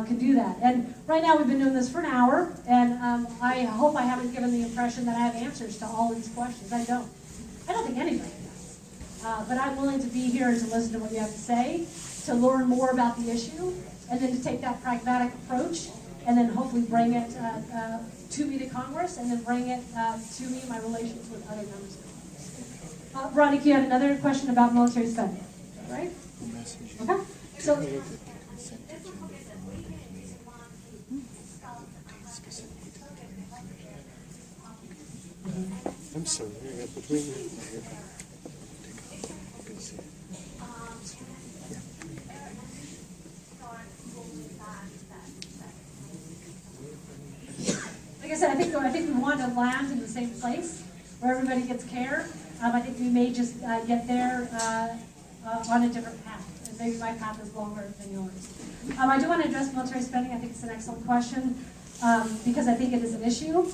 can do that. And right now we've been doing this for an hour, and I hope I haven't given the impression that I have answers to all of these questions. I don't. I don't think anybody does. But I'm willing to be here and to listen to what you have to say, to learn more about the issue, and then to take that pragmatic approach, and then hopefully bring it to me to Congress, and then bring it to me in my relations with other members of Congress. Veronica, you had another question about military spending, right? Okay. So. I'm sorry, between you. Like I said, I think we want to land in the same place where everybody gets care. I think we may just get there on a different path. And maybe my path is longer than yours. I do want to address military spending. I think it's an excellent question. Because I think it is an issue.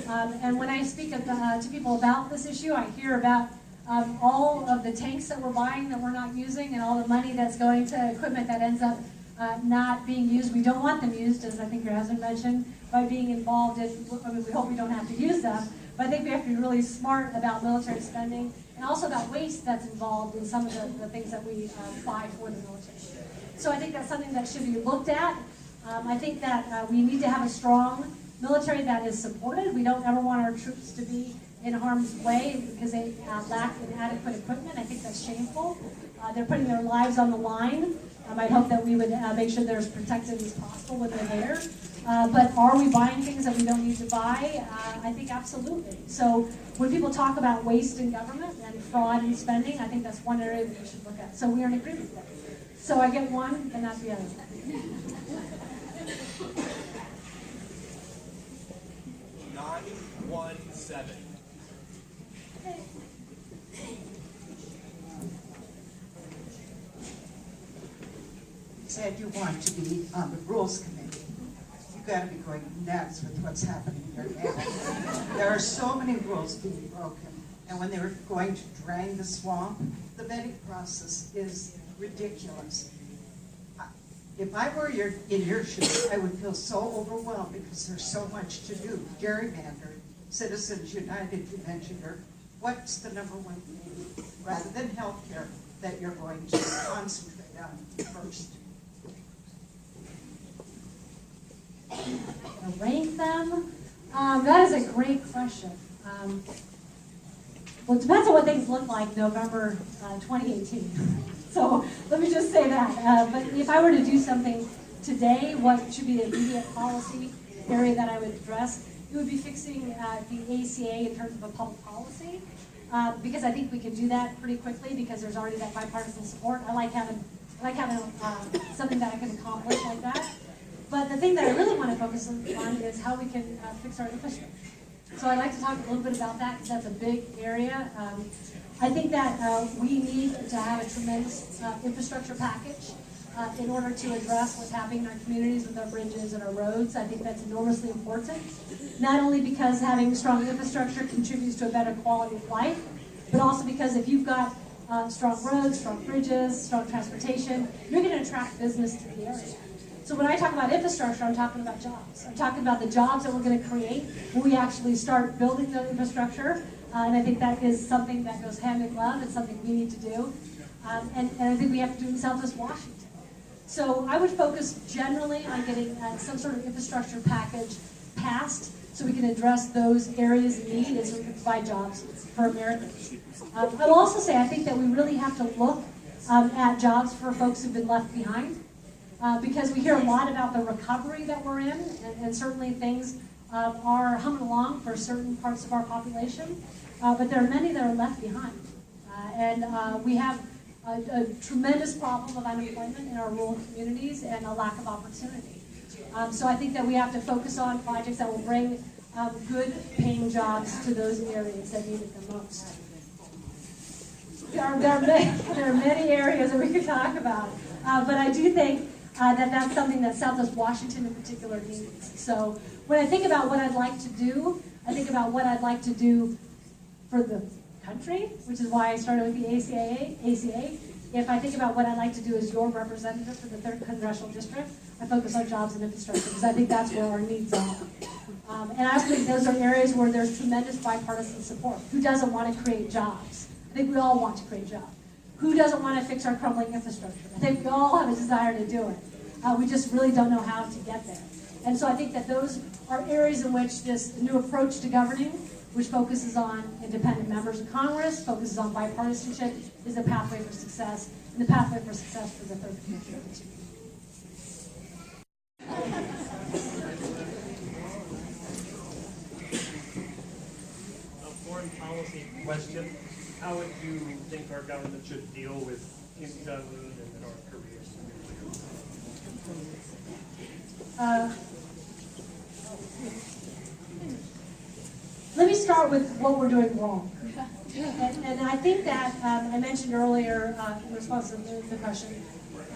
And when I speak to people about this issue, I hear about all of the tanks that we're buying that we're not using and all the money that's going to equipment that ends up not being used. We don't want them used, as I think your husband mentioned, by being involved in, I mean, we hope we don't have to use them, but I think we have to be really smart about military spending and also about waste that's involved in some of the things that we buy for the military. So I think that's something that should be looked at. I think that we need to have a strong military that is supported. We don't ever want our troops to be in harm's way because they lack inadequate equipment. I think that's shameful. They're putting their lives on the line. I hope that we would make sure they're as protected as possible when they're there. But are we buying things that we don't need to buy? I think absolutely. So when people talk about waste in government and fraud in spending, I think that's one area that we should look at. So we are in agreement there. So I get one and not the other. 917. You said you want to be on the Rules Committee. You've got to be going nuts with what's happening here now. There are so many rules being broken, and when they were going to drain the swamp, the vetting process is ridiculous. If I were in your shoes, I would feel so overwhelmed because there's so much to do. Gerrymandering, Citizens United, you mentioned her. What's the number one thing, rather than health care, that you're going to concentrate on first? Rank them? That is a great question. Well, it depends on what things look like November 2018. So let me just say that. But if I were to do something today, what should be the immediate policy area that I would address? It would be fixing the ACA in terms of a public policy. Because I think we can do that pretty quickly because there's already that bipartisan support. I like having something that I can accomplish like that. But the thing that I really want to focus on is how we can fix our infrastructure. So I'd like to talk a little bit about that because that's a big area. I think that we need to have a tremendous infrastructure package in order to address what's happening in our communities with our bridges and our roads. I think that's enormously important, not only because having strong infrastructure contributes to a better quality of life, but also because if you've got strong roads, strong bridges, strong transportation, you're going to attract business to the area. So when I talk about infrastructure, I'm talking about jobs. I'm talking about the jobs that we're going to create when we actually start building the infrastructure. And I think that is something that goes hand in glove. It's something we need to do. And I think we have to do it in Southwest Washington. So I would focus generally on getting some sort of infrastructure package passed so we can address those areas of need and so we can provide jobs for Americans. I will also say I think that we really have to look at jobs for folks who've been left behind. Because we hear a lot about the recovery that we're in, and certainly things are humming along for certain parts of our population, but there are many that are left behind. And we have a tremendous problem of unemployment in our rural communities and a lack of opportunity. So I think that we have to focus on projects that will bring good paying jobs to those areas that need it the most. There are many areas that we could talk about, but I do think that that's something that Southwest Washington in particular needs. So when I think about what I'd like to do, I think about what I'd like to do for the country, which is why I started with the ACA. If I think about what I'd like to do as your representative for the 3rd Congressional District, I focus on jobs and infrastructure because I think that's where our needs are. And I think those are areas where there's tremendous bipartisan support. Who doesn't want to create jobs? I think we all want to create jobs. Who doesn't want to fix our crumbling infrastructure? I think we all have a desire to do it. We just really don't know how to get there. And so I think that those are areas in which this new approach to governing, which focuses on independent members of Congress, focuses on bipartisanship, is the pathway for success, and the pathway for success for the 3rd Congressional District. A foreign policy question. How would you think our government should deal with Kim Jong-un and North Korea? Let me start with what we're doing wrong. And I think that I mentioned earlier in response to the question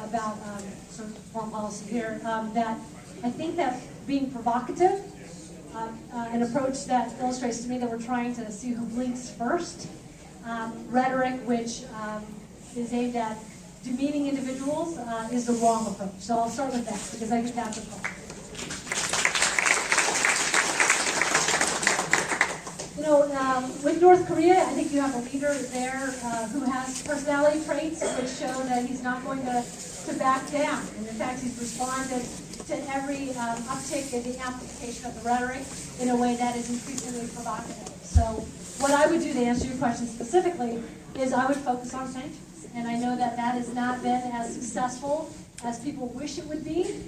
about sort of foreign policy here, that I think that being provocative, an approach that illustrates to me that we're trying to see who blinks first, rhetoric which is aimed at demeaning individuals is the wrong approach. So I'll start with that because I think that's a problem. You know, with North Korea, I think you have a leader there who has personality traits which show that he's not going to back down. And in fact, he's responded to every uptick in the amplification of the rhetoric in a way that is increasingly provocative. So what I would do to answer your question specifically is I would focus on sanctions. And I know that that has not been as successful as people wish it would be.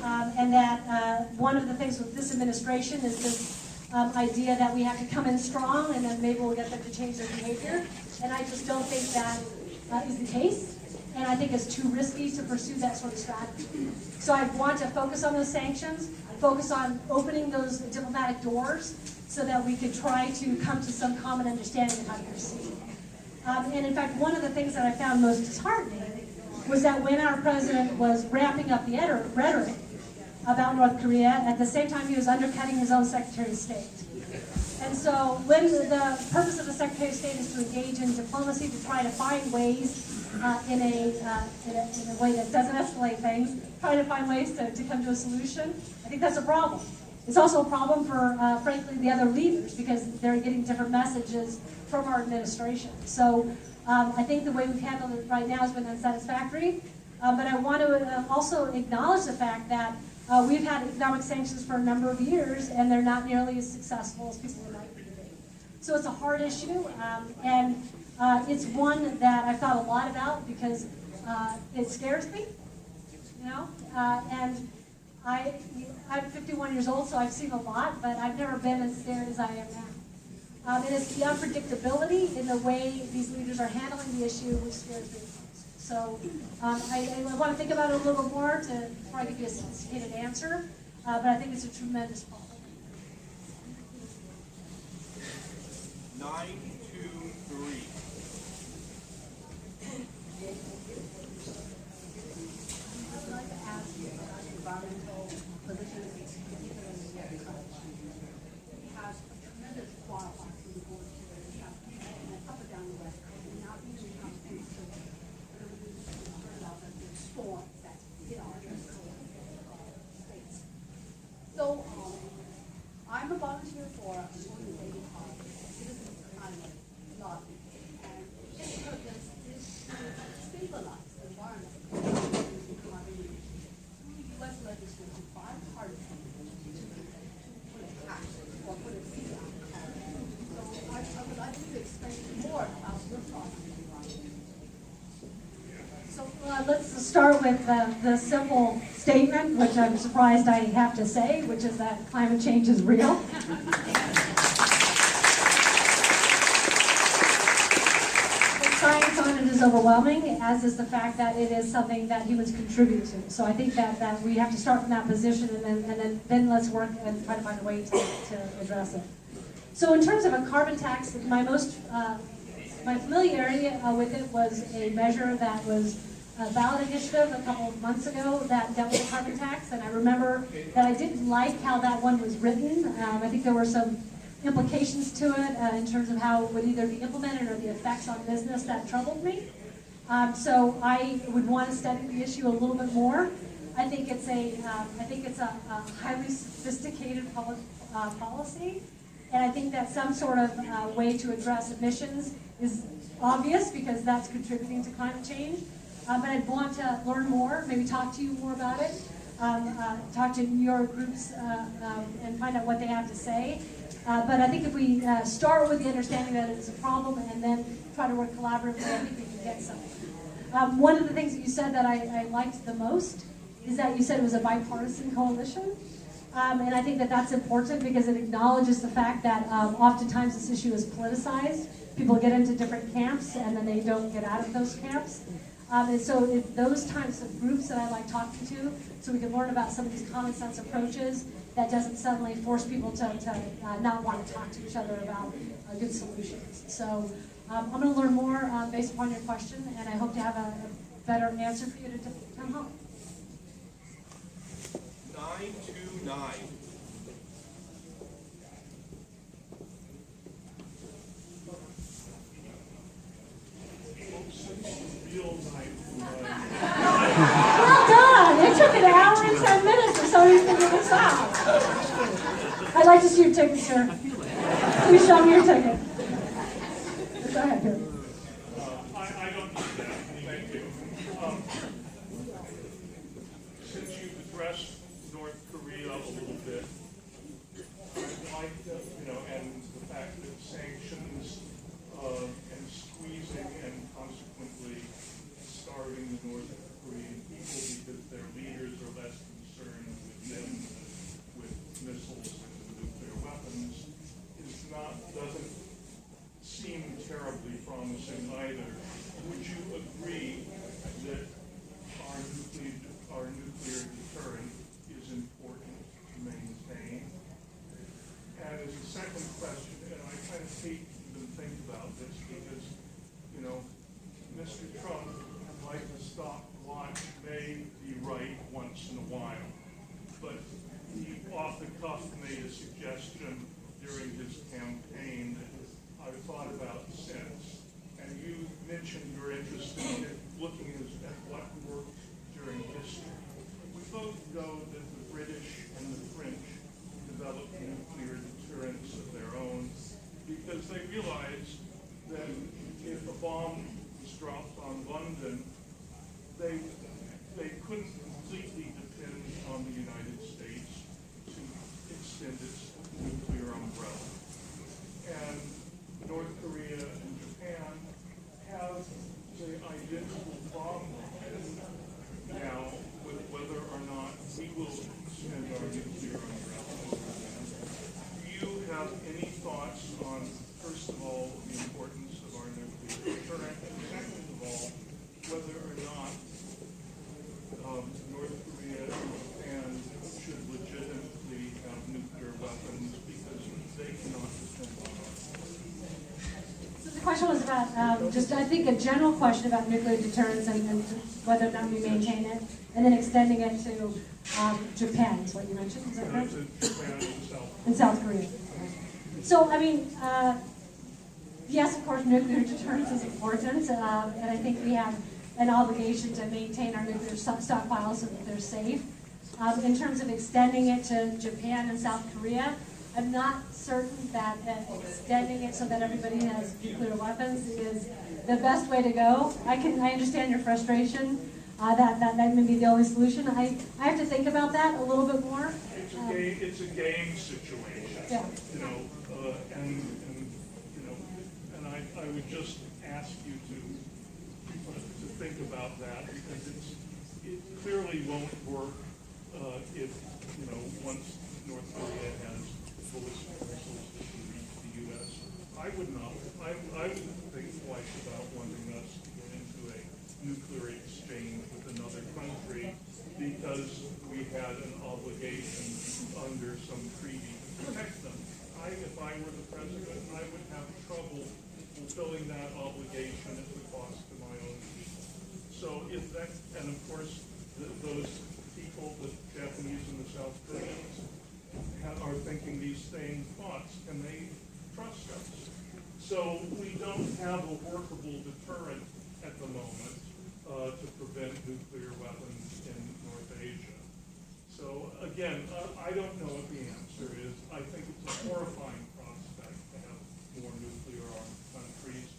And that one of the things with this administration is this idea that we have to come in strong and then maybe we'll get them to change their behavior. And I just don't think that is the case. And I think it's too risky to pursue that sort of strategy. So I want to focus on those sanctions, focus on opening those diplomatic doors so that we could try to come to some common understanding of how to proceed. And in fact, one of the things that I found most disheartening was that when our president was ramping up the rhetoric about North Korea, at the same time he was undercutting his own Secretary of State. And so when the purpose of the Secretary of State is to engage in diplomacy to try to find ways in a way that doesn't escalate things, try to find ways to come to a solution, I think that's a problem. It's also a problem for, frankly, the other leaders because they're getting different messages from our administration. So I think the way we've handled it right now has been unsatisfactory. But I want to also acknowledge the fact that we've had economic sanctions for a number of years, and they're not nearly as successful as people would like them to be. So it's a hard issue, and it's one that I've thought a lot about because it scares me, you know. And I'm 51 years old, so I've seen a lot, but I've never been as scared as I am now. And it's the unpredictability in the way these leaders are handling the issue which scares me. So I want to think about it a little bit more before I give you a sophisticated answer, but I think it's a tremendous problem. 923. I'd like to ask you about environmental positions has a tremendous qualifier for the board to up or down the West Coast, and not even come into the storms that hit our states. So I'm a volunteer for an organization called Citizens Climate Lobby, and its purpose is to stabilize the environment through U.S. legislation bipartisan to put a tax or put a fee on carbon. So I would like you to explain more about your thoughts on the environment. So let's start with the simple statement, which I'm surprised I have to say, which is that climate change is real. The science on it is overwhelming, as is the fact that it is something that humans contribute to. So I think that we have to start from that position, and then let's work and try to find a way to address it. So in terms of a carbon tax, my familiarity with it was a measure that was a ballot initiative a couple of months ago that dealt with a carbon tax, and I remember that I didn't like how that one was written. I think there were some implications to it in terms of how it would either be implemented or the effects on business that troubled me. So I would want to study the issue a little bit more. I think it's a highly sophisticated public policy, and I think that some sort of way to address emissions is obvious because that's contributing to climate change. But I'd want to learn more, maybe talk to you more about it, talk to your groups and find out what they have to say. But I think if we start with the understanding that it's a problem and then try to work collaboratively, I think we can get something. One of the things that you said that I liked the most is that you said it was a bipartisan coalition. And I think that that's important because it acknowledges the fact that oftentimes this issue is politicized. People get into different camps and then they don't get out of those camps. And so it's those types of groups that I like talking to, so we can learn about some of these common sense approaches that doesn't suddenly force people to not want to talk to each other about good solutions. So I'm going to learn more based upon your question, and I hope to have a better answer for you to come home. 929. Well done! It took an hour and 10 minutes or so to figure this out. I'd like to see your ticket, sir. Please show me your ticket. Go ahead, Bill. I don't need that. Thank you. Since you've addressed North Korea a little bit, I'd like to, and the fact that sanctions and squeezing and consequently starving the North Korean people because their leaders are less concerned with them with missiles and nuclear weapons doesn't seem terribly promising either. Would you agree that our nuclear deterrent is important to maintain? And as a second question, and I kind of hate to even think about this because, Mr. Trump, like the stopwatch, may be right once in a while, but he off the cuff made a suggestion during his campaign that I've thought about since. And you mentioned you're interested in looking at what worked during history. We both know that the British and the French developed nuclear deterrents of their own because they realized that if a bomb was dropped on London, they couldn't completely depend on the United States to extend its nuclear umbrella. And North Korea and Japan have the identical problem now with whether or not we will extend our nuclear umbrella over them. Do you have any thoughts on, first of all, the importance of our nuclear deterrent, and second of all, whether or question was about just, I think, a general question about nuclear deterrence and whether or not we maintain it, and then extending it to Japan, is what you mentioned. Is that correct? And South Korea. So, I mean, yes, of course, nuclear deterrence is important, and I think we have an obligation to maintain our nuclear stockpiles so that they're safe. In terms of extending it to Japan and South Korea, I'm not certain that extending it so that everybody has nuclear weapons is the best way to go. I understand your frustration. That may be the only solution. I have to think about that a little bit more. It's a game situation. Yeah. You know, and you know, and I would just ask you to think about that, because it clearly won't work if, you know, once North Korea has ballistic missiles that can reach the U.S. I would think twice about wanting us to get into a nuclear exchange with another country, because we had an obligation under some treaty to protect them. If I were the president, I would have trouble fulfilling that obligation at the cost to my own people. So if that, and of course, those people, the Japanese and the South Koreans, are thinking these same thoughts, and they trust us. So we don't have a workable deterrent at the moment to prevent nuclear weapons in North Asia. So again, I don't know what the answer is. I think it's a horrifying prospect to have more nuclear armed countries,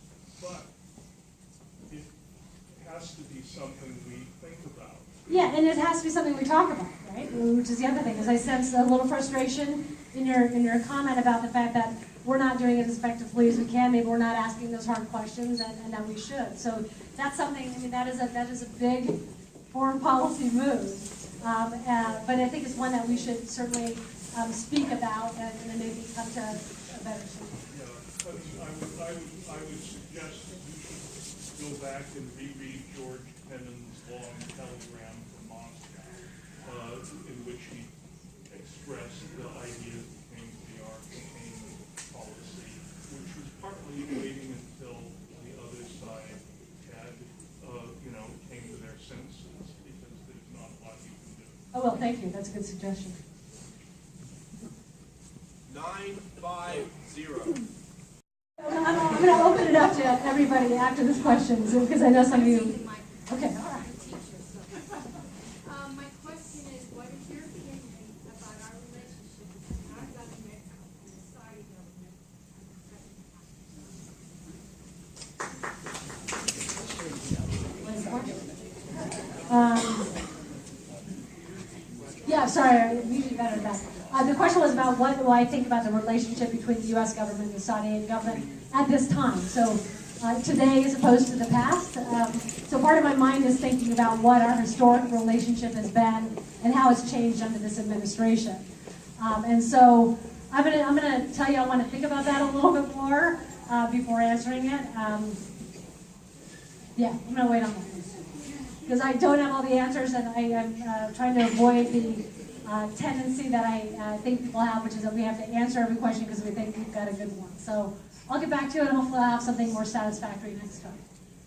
but it has to be something we think about. Yeah, and it has to be something we talk about, right? Which is the other thing, is I sense a little frustration in your comment about the fact that we're not doing it as effectively as we can. Maybe we're not asking those hard questions, and that we should. So that's something. I mean, that is a big foreign policy move. But I think it's one that we should certainly speak about, and then maybe come to a better solution. Yeah, I would suggest that you should go back and reread George Kennan's long telegram from Moscow, in which he expressed the ideas that came to the containment policy, which was partly waiting until the other side had, came to their senses, because there's not a lot you can do. Oh, well, thank you. That's a good suggestion. 950. I'm going to open it up to everybody after this question, because I know some of you. Okay, all right. My question is, what is your opinion about our relationship with our government and the Saudi government? Yeah, sorry, I'm usually better at that. The question was about what do I think about the relationship between the U.S. government and the Saudi government at this time. So today as opposed to the past. So part of my mind is thinking about what our historic relationship has been and how it's changed under this administration. And so I'm gonna tell you I want to think about that a little bit more before answering it. Yeah, I'm gonna wait on that because I don't have all the answers, and I am trying to avoid the tendency that I think people have, which is that we have to answer every question because we think we've got a good one. So I'll get back to you, and hopefully I'll have something more satisfactory next time.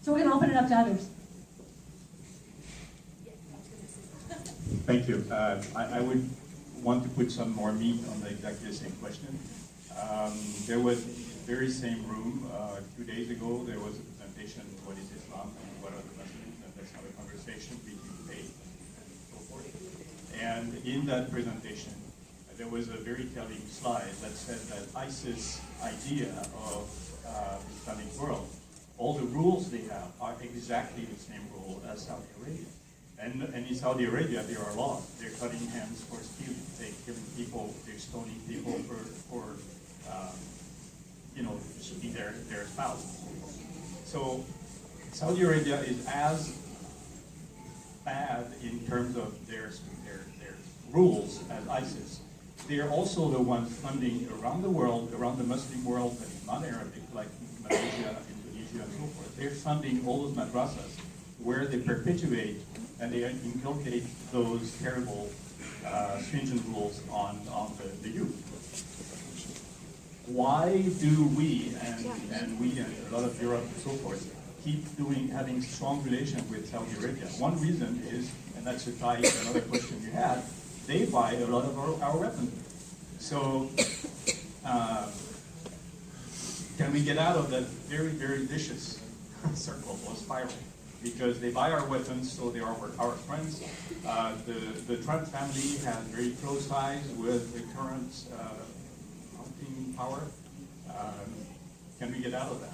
So we're going to open it up to others. Thank you. I would want to put some more meat on the exactly the same question. There was very same room 2 days ago. There was a presentation, what is Islam and what are the Muslims, and let's have a conversation between faith and so forth. And in that presentation, there was a very telling slide that said that ISIS idea of the Islamic world, all the rules they have are exactly the same rule as Saudi Arabia. And in Saudi Arabia, there are laws. They're cutting hands for stealing. They're killing people. They're stoning people for shooting their spouse. So Saudi Arabia is as bad in terms of their rules as ISIS. They are also the ones funding around the world, around the Muslim world that is not Arabic, like Malaysia, Indonesia, and so forth. They're funding all those madrasas where they perpetuate and they inculcate those terrible, stringent rules on the youth. why do we, and we and a lot of Europe and so forth, keep having strong relations with Saudi Arabia? One reason is, and that's a tie to another question you had, they buy a lot of our weapons. So, can we get out of that very, very vicious circle or spiral? Because they buy our weapons, so they are our friends. The Trump family has very close ties with the current hunting power. Can we get out of that?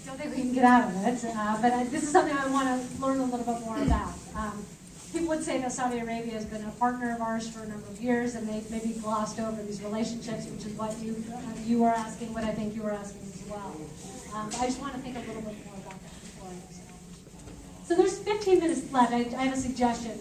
I don't think we can get out of it, but this is something I want to learn a little bit more about. People would say that Saudi Arabia has been a partner of ours for a number of years, and they've maybe glossed over these relationships, which is what you were asking, what I think you were asking as well. I just want to think a little bit more about that before I answer. So there's 15 minutes left. I have a suggestion,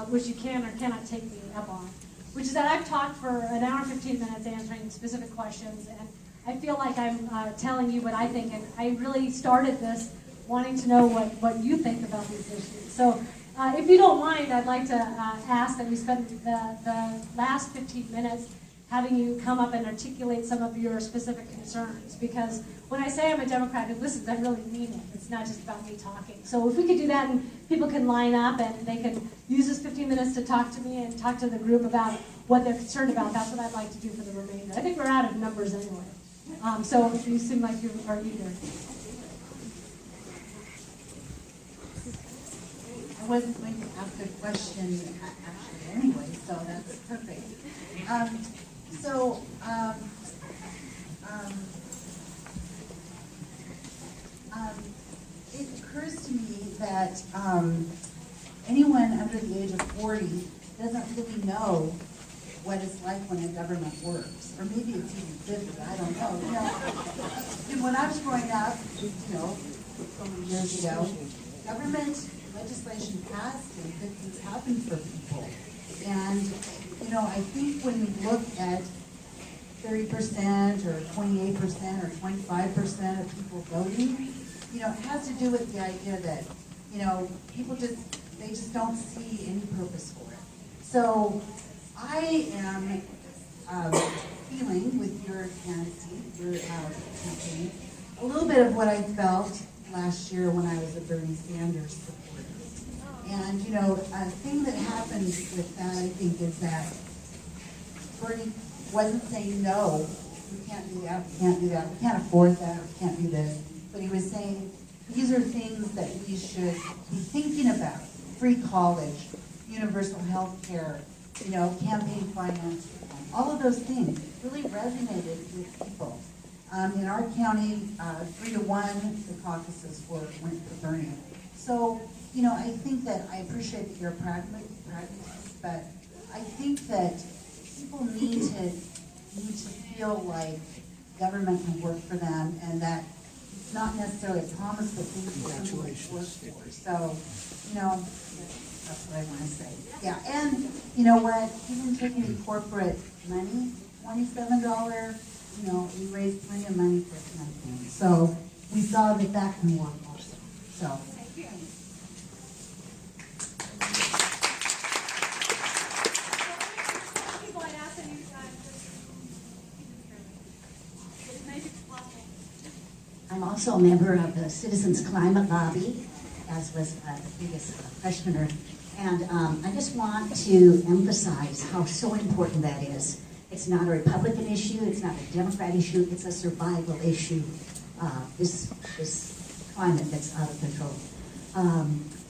which you can or cannot take me up on, which is that I've talked for an hour and 15 minutes answering specific questions, and I feel like I'm telling you what I think, and I really started this wanting to know what you think about these issues. So if you don't mind, I'd like to ask that we spend the last 15 minutes having you come up and articulate some of your specific concerns, because when I say I'm a Democrat who listens, I really mean it. It's not just about me talking. So if we could do that and people can line up and they can use this 15 minutes to talk to me and talk to the group about what they're concerned about, that's what I'd like to do for the remainder. I think we're out of numbers anyway. So you seem like you are eager. I wasn't going to ask a question actually anyway, so that's perfect. It occurs to me that anyone under the age of 40 doesn't really know what it's like when a government works. Or maybe it's even 50, I don't know. And when I was growing up, so many years ago, government legislation passed and good things happened for people. And, I think when we look at 30% or 28% or 25% of people voting, it has to do with the idea that, people just don't see any purpose for it. So I am feeling with your candidacy, your campaign, a little bit of what I felt last year when I was a Bernie Sanders supporter. And, a thing that happened with that, I think, is that Bernie wasn't saying, no, we can't do that, we can't do that, we can't afford that, we can't do this. But he was saying, these are things that we should be thinking about. Free college, universal health care, campaign finance, all of those things really resonated with people. In our county, 3-1, the caucuses went for Bernie. So, I think that I appreciate that you're a pragmatist, but I think that people need to feel like government can work for them, and that it's not necessarily a promise, but things that people work for. So, that's what I want to say. Yeah, and you know what? Even taking in corporate money, $27, we raised plenty of money for a campaign. So we saw that can work also. So. Thank you. I'm also a member of the Citizens Climate Lobby, as was the previous questioner. And I just want to emphasize how so important that is. It's not a Republican issue, it's not a Democrat issue, it's a survival issue, this climate that's out of control.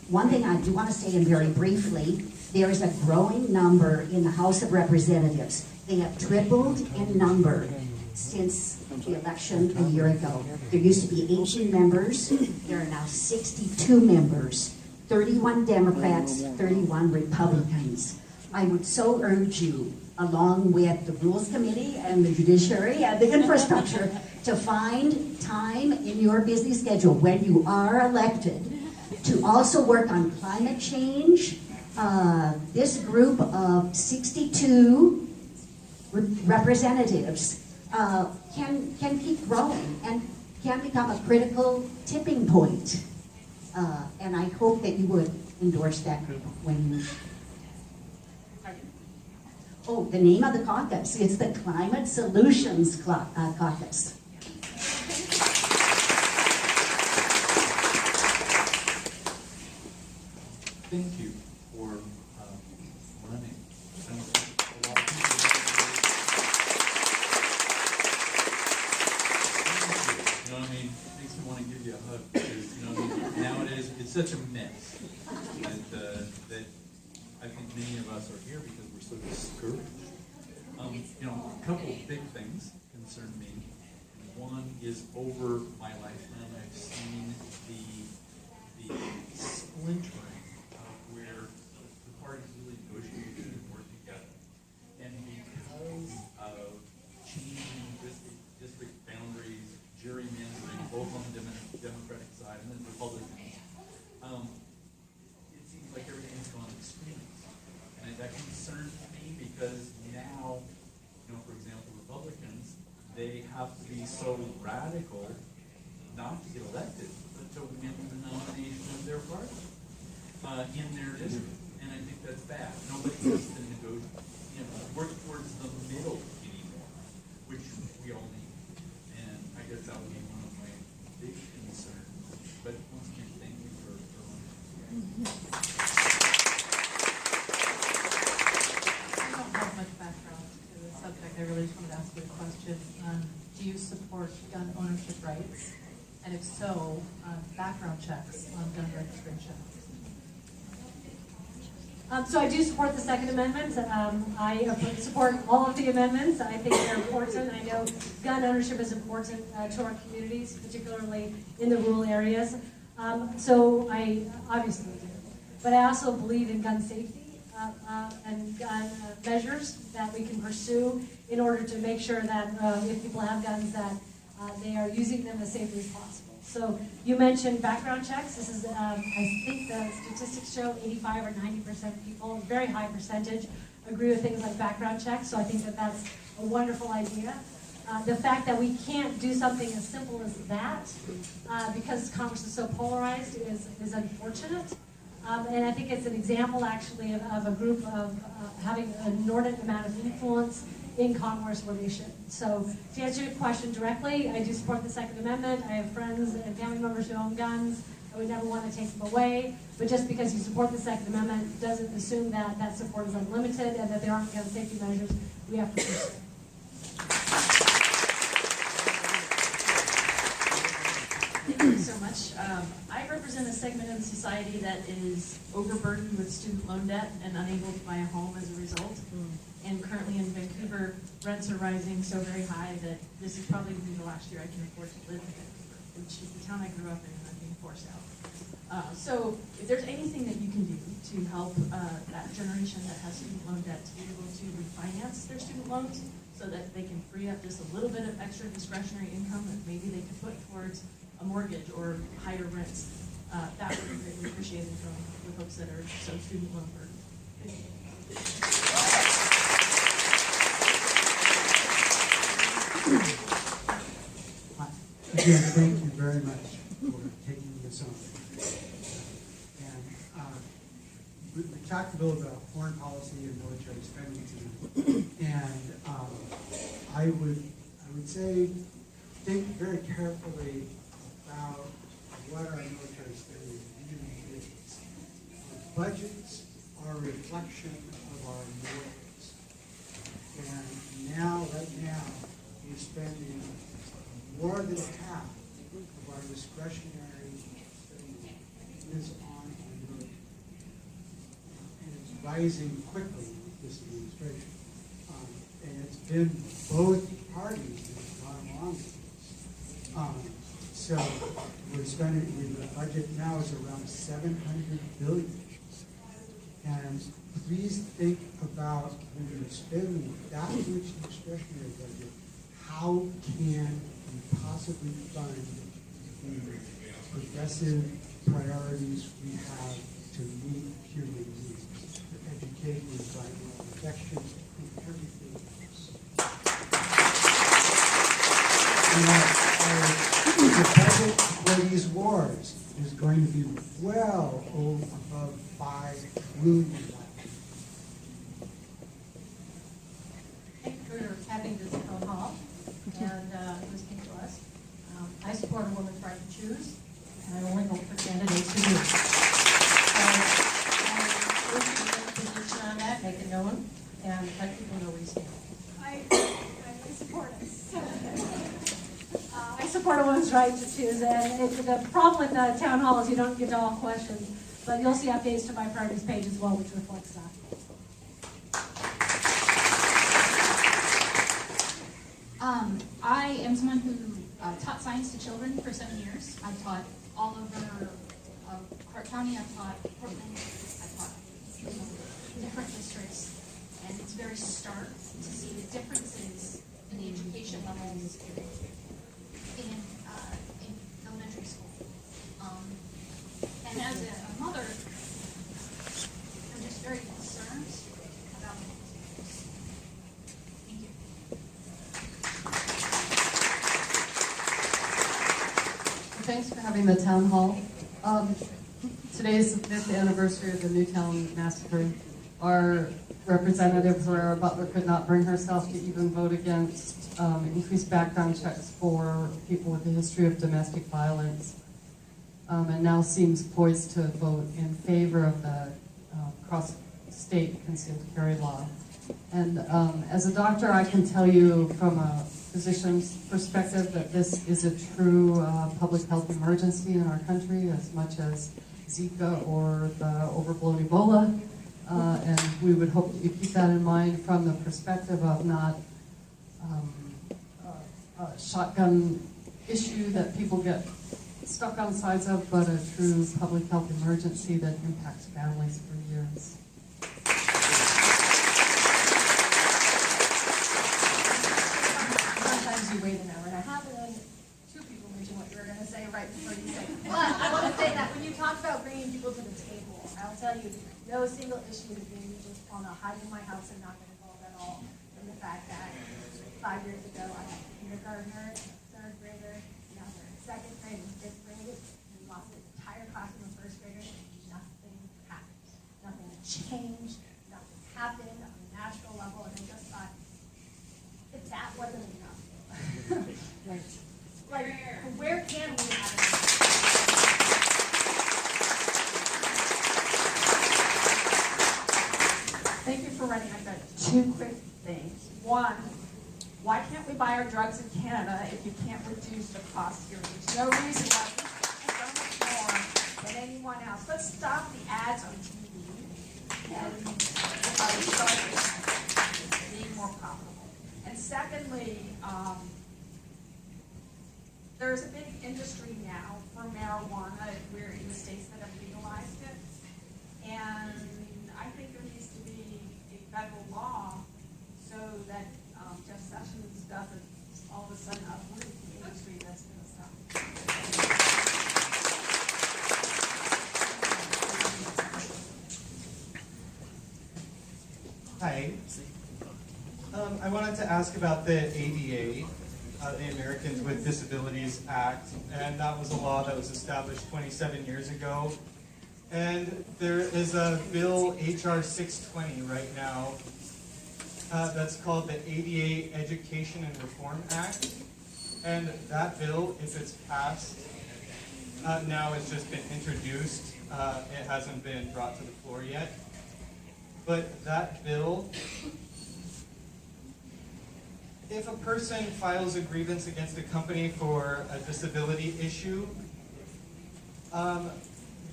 One thing I do want to say, and very briefly, there is a growing number in the House of Representatives. They have tripled in number since the election a year ago. There used to be 18 members, there are now 62 members, 31 Democrats, 31 Republicans. I would so urge you, along with the Rules Committee and the Judiciary and the Infrastructure, to find time in your busy schedule when you are elected to also work on climate change. This group of 62 representatives can keep growing and can become a critical tipping point. And I hope that you would endorse that group when you... Oh, the name of the caucus, it's the Climate Solutions Caucus. Thank you for running. You know what I mean? Makes me want to give you a hug because, you know what I mean? Nowadays, it's such a mess that I think many of us are here because we're so discouraged. You know, a couple of big things concern me. One is over my lifetime, I've seen the splintering of where the parties really negotiated and worked together. And because of changing district boundaries, gerrymandering, both on the Democratic side and the Republicans, it seems like everything's gone extremes. And that concerns me because now, you know, for example, Republicans, they have to be so radical not to get elected, but to win the nomination of their party in their district. And I think that's bad. Nobody wants to work towards the middle anymore, which we all need. And I guess that would be one of my big concerns. But once again, thank you for I don't have much background to the subject. I really just wanted to ask you a question. Do you support gun ownership rights? And if so, background checks on gun registration? So I do support the Second Amendment. I support all of the amendments. I think they're important. I know gun ownership is important to our communities, particularly in the rural areas. So I obviously do. But I also believe in gun safety and gun measures that we can pursue in order to make sure that if people have guns that they are using them as safely as possible. So you mentioned background checks. This is, I think the statistics show 85 or 90% of people, a very high percentage, agree with things like background checks. So I think that that's a wonderful idea. The fact that we can't do something as simple as that because Congress is so polarized is unfortunate. And I think it's an example actually of a group of having an inordinate amount of influence in Congress where they should. So to answer your question directly, I do support the Second Amendment. I have friends and family members who own guns. I would never want to take them away. But just because you support the Second Amendment doesn't assume that that support is unlimited and that there aren't gun safety measures we have to pursue. Thank you so much. I represent a segment of society that is overburdened with student loan debt and unable to buy a home as a result. And currently in Vancouver, rents are rising so very high that this is probably going to be the last year I can afford to live in Vancouver, which is the town I grew up in and I'm being forced out. So if there's anything that you can do to help that generation that has student loan debt to be able to refinance their student loans so that they can free up just a little bit of extra discretionary income that maybe they can put towards a mortgage or higher rents, that would be greatly appreciated from the folks that are so student loan burdened. Thank you. Again, thank you very much for taking this on. And we talked a little about foreign policy and military spending tonight. And I would say think very carefully about what our military spending really is. Our budgets are a reflection of our morals. And right now, we're spending more than half of our discretionary spending is on our military. And it's rising quickly with this administration. And it's been both parties that have gone along with this. So we're spending, the budget now is around $700 billion. And please think about when you're spending that much discretionary budget, how can we possibly fund the progressive priorities we have to meet human needs, education, environmental protection, and everything else. The budget for these wars is going to be well above $5 trillion. and listening to us. I support a woman's right to choose, and I only vote for candidates who do. So I wish you take a position on that, make it known, and let people know where you stand. I support it. I support a woman's right to choose, and the problem with the town hall is you don't get to all questions, but you'll see updates to my priorities page as well, which reflects that. I am someone who taught science to children for 7 years. I've taught all over Clark County. I've taught Portland. I've taught different districts, and it's very stark to see the differences in the education levels in elementary school. And as a mother, I'm just very concerned about the schools. Thank you. Thanks for having the town hall. Today's the 5th anniversary of the Newtown massacre. Our representative, Herrera Butler, could not bring herself to even vote against increased background checks for people with a history of domestic violence, and now seems poised to vote in favor of the cross-state concealed carry law. And as a doctor, I can tell you from a physician's perspective that this is a true public health emergency in our country, as much as Zika or the overblown Ebola. And we would hope that you keep that in mind from the perspective of not a shotgun issue that people get stuck on sides of, but a true public health emergency that impacts families for years. Sometimes you wait an hour and a half, and then two people mention what you were going to say right before you say it. But I want to say that when you talk about bringing people to the table, I'll tell you, no single issue is being just on a hide in my house and not get involved at all. And the fact that 5 years ago I had a kindergartner, third grader, now they're in second grade and fifth grade, and lost an entire classroom of first graders, and nothing happened. Nothing changed, nothing happened on a national level, and I just thought, if that wasn't enough. Like, where can we have it? Thank you for running. I've got two quick things. One, why can't we buy our drugs in Canada if you can't reduce the cost here? There's no reason why we spend so much more than anyone else. Let's stop the ads on TV and start being more profitable. And secondly, there's a big industry now for marijuana. We're in the states that have legalized it. And I think there needs to be a federal law so that Jeff Sessions doesn't all of a sudden uproot the industry that's been established. Hi. I wanted to ask about the ADA, the Americans with Disabilities Act, and that was a law that was established 27 years ago. And there is a bill, HR 620, right now, that's called the ADA Education and Reform Act. And that bill, if it's passed, now it's just been introduced. It hasn't been brought to the floor yet. But that bill, if a person files a grievance against a company for a disability issue,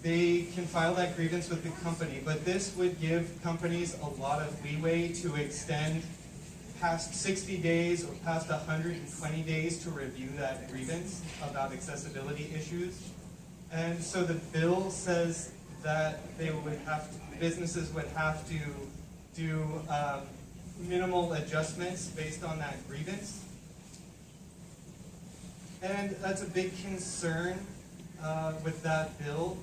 they can file that grievance with the company, but this would give companies a lot of leeway to extend past 60 days or past 120 days to review that grievance about accessibility issues. And so the bill says that businesses would have to do minimal adjustments based on that grievance. And that's a big concern with that bill,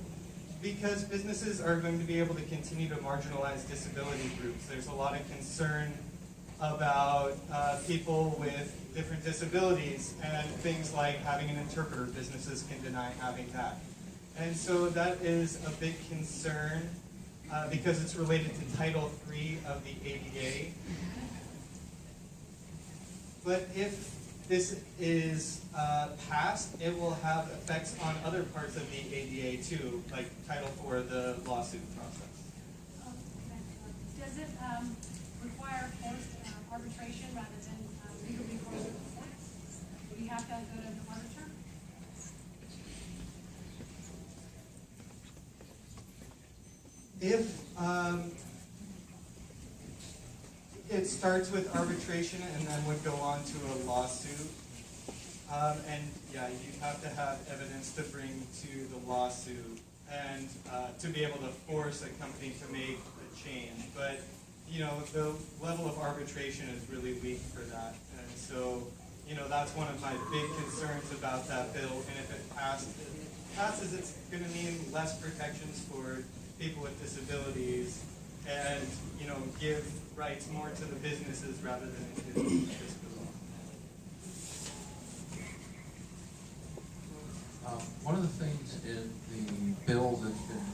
because businesses are going to be able to continue to marginalize disability groups. There's a lot of concern about people with different disabilities and things like having an interpreter. Businesses can deny having that. And so that is a big concern because it's related to Title III of the ADA. But if this is passed, it will have effects on other parts of the ADA too, like Title IV, the lawsuit process. Does it require forced arbitration rather than legal recourse to the courts? Do we have to go to the arbiter? If it starts with arbitration and then would go on to a lawsuit, and yeah, you have to have evidence to bring to the lawsuit and to be able to force a company to make the change. But you know, the level of arbitration is really weak for that, and so you know that's one of my big concerns about that bill. And if it passes, it's going to mean less protections for people with disabilities, and you know, give rights more to the businesses rather than to just the law. One of the things in the bill that's been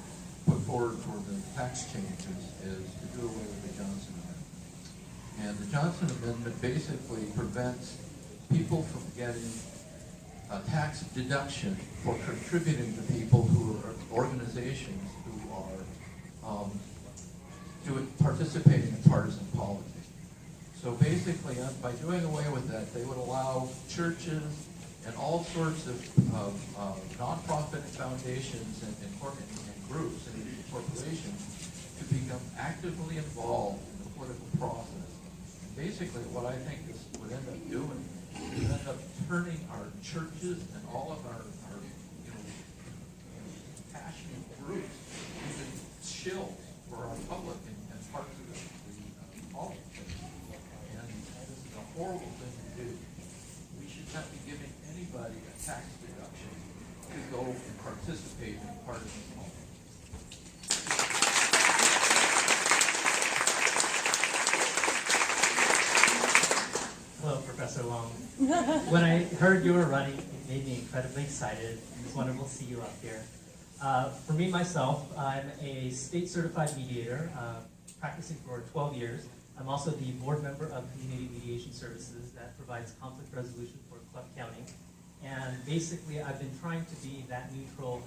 put forward for the tax changes is to do away with the Johnson Amendment. And the Johnson Amendment basically prevents people from getting a tax deduction for contributing to people who are organizations who are participating in partisan politics. So basically, by doing away with that, they would allow churches and all sorts of nonprofit foundations and groups and corporations to become actively involved in the political process. And basically, what I think this would end up doing is end up turning our churches and all of our passionate groups into shills for our public and parts of the politics. And this is a horrible thing to do. We should not be giving anybody a tax deduction to go and participate in partisan politics. Hello, Professor Long. When I heard you were running, it made me incredibly excited. It's wonderful to see you up here. For me, myself, I'm a state certified mediator, practicing for 12 years. I'm also the board member of Community Mediation Services that provides conflict resolution for Clark County. And basically, I've been trying to be that neutral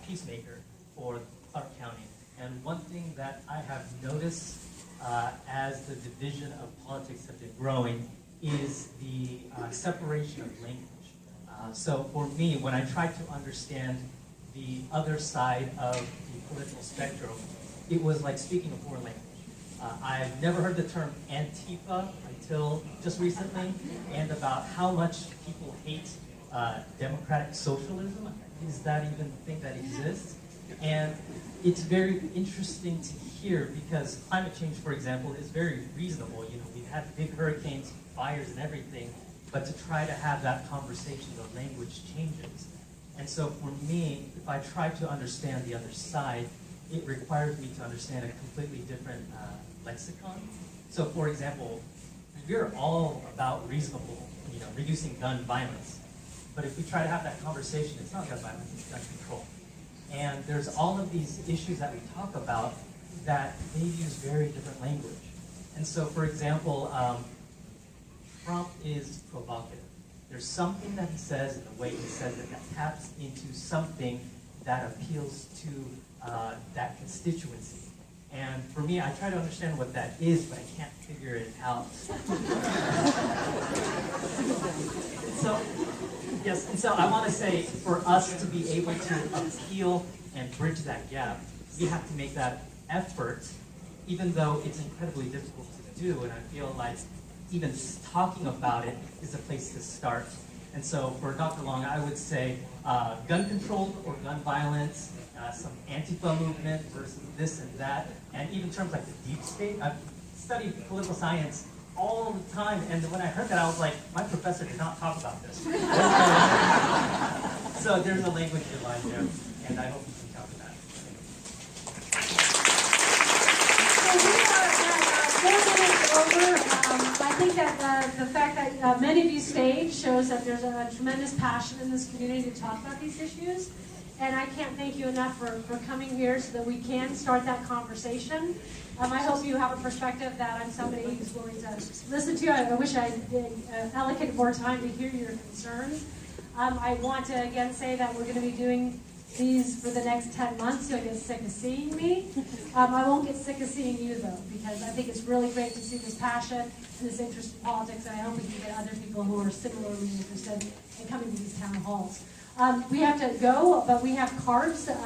peacemaker for Clark County. And one thing that I have noticed as the division of politics have been growing is the separation of language. So for me, when I try to understand the other side of the political spectrum, it was like speaking a foreign language. I've never heard the term Antifa until just recently, and about how much people hate democratic socialism. Is that even a thing that exists? And it's very interesting to hear because climate change, for example, is very reasonable. You know, we've had big hurricanes, fires, and everything, but to try to have that conversation, the language changes. And so for me, if I try to understand the other side, it requires me to understand a completely different lexicon. So for example, we're all about reasonable, you know, reducing gun violence. But if we try to have that conversation, it's not gun violence, it's gun control. And there's all of these issues that we talk about that they use very different language. And so for example, Trump is provocative. There's something that he says in the way he says it that taps into something that appeals to that constituency. And for me, I try to understand what that is, but I can't figure it out. So, yes, and so I want to say, for us to be able to appeal and bridge that gap, we have to make that effort, even though it's incredibly difficult to do, and I feel like even talking about it is a place to start. And so for Dr. Long, I would say gun control or gun violence, some Antifa movement versus this and that, and even terms like the deep state. I've studied political science all the time, and when I heard that, I was like, my professor did not talk about this. So there's a language divide there, and I hope you can cover that. So we are at 4 minutes over. I think that the fact that many of you stayed shows that there's a tremendous passion in this community to talk about these issues. And I can't thank you enough for coming here so that we can start that conversation. I hope you have a perspective that I'm somebody who's willing to listen to. I wish I allocated more time to hear your concerns. I want to again say that we're going to be doing these for the next 10 months. You'll get sick of seeing me. I won't get sick of seeing you though, because I think it's really great to see this passion and this interest in politics, and I hope we can get other people who are similarly interested in coming to these town halls. We have to go, but we have cards that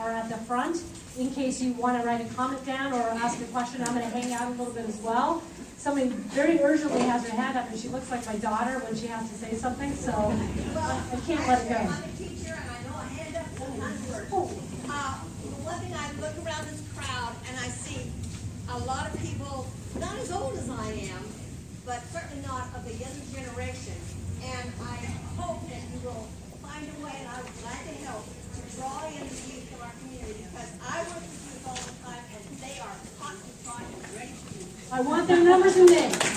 are at the front in case you want to write a comment down or ask a question. I'm going to hang out a little bit as well. Somebody very urgently has her hand up, and she looks like my daughter when she has to say something, so I can't let it go. I'm a teacher, and I know a hand up sometimes works. One thing, I look around this crowd, and I see a lot of people, not as old as I am, but certainly not of the younger generation. And I hope that you will find a way, and I'm glad to help, to draw in the youth of our community, because I work with youth all the time, and they are hot and trying and ready to do. I want their numbers and names.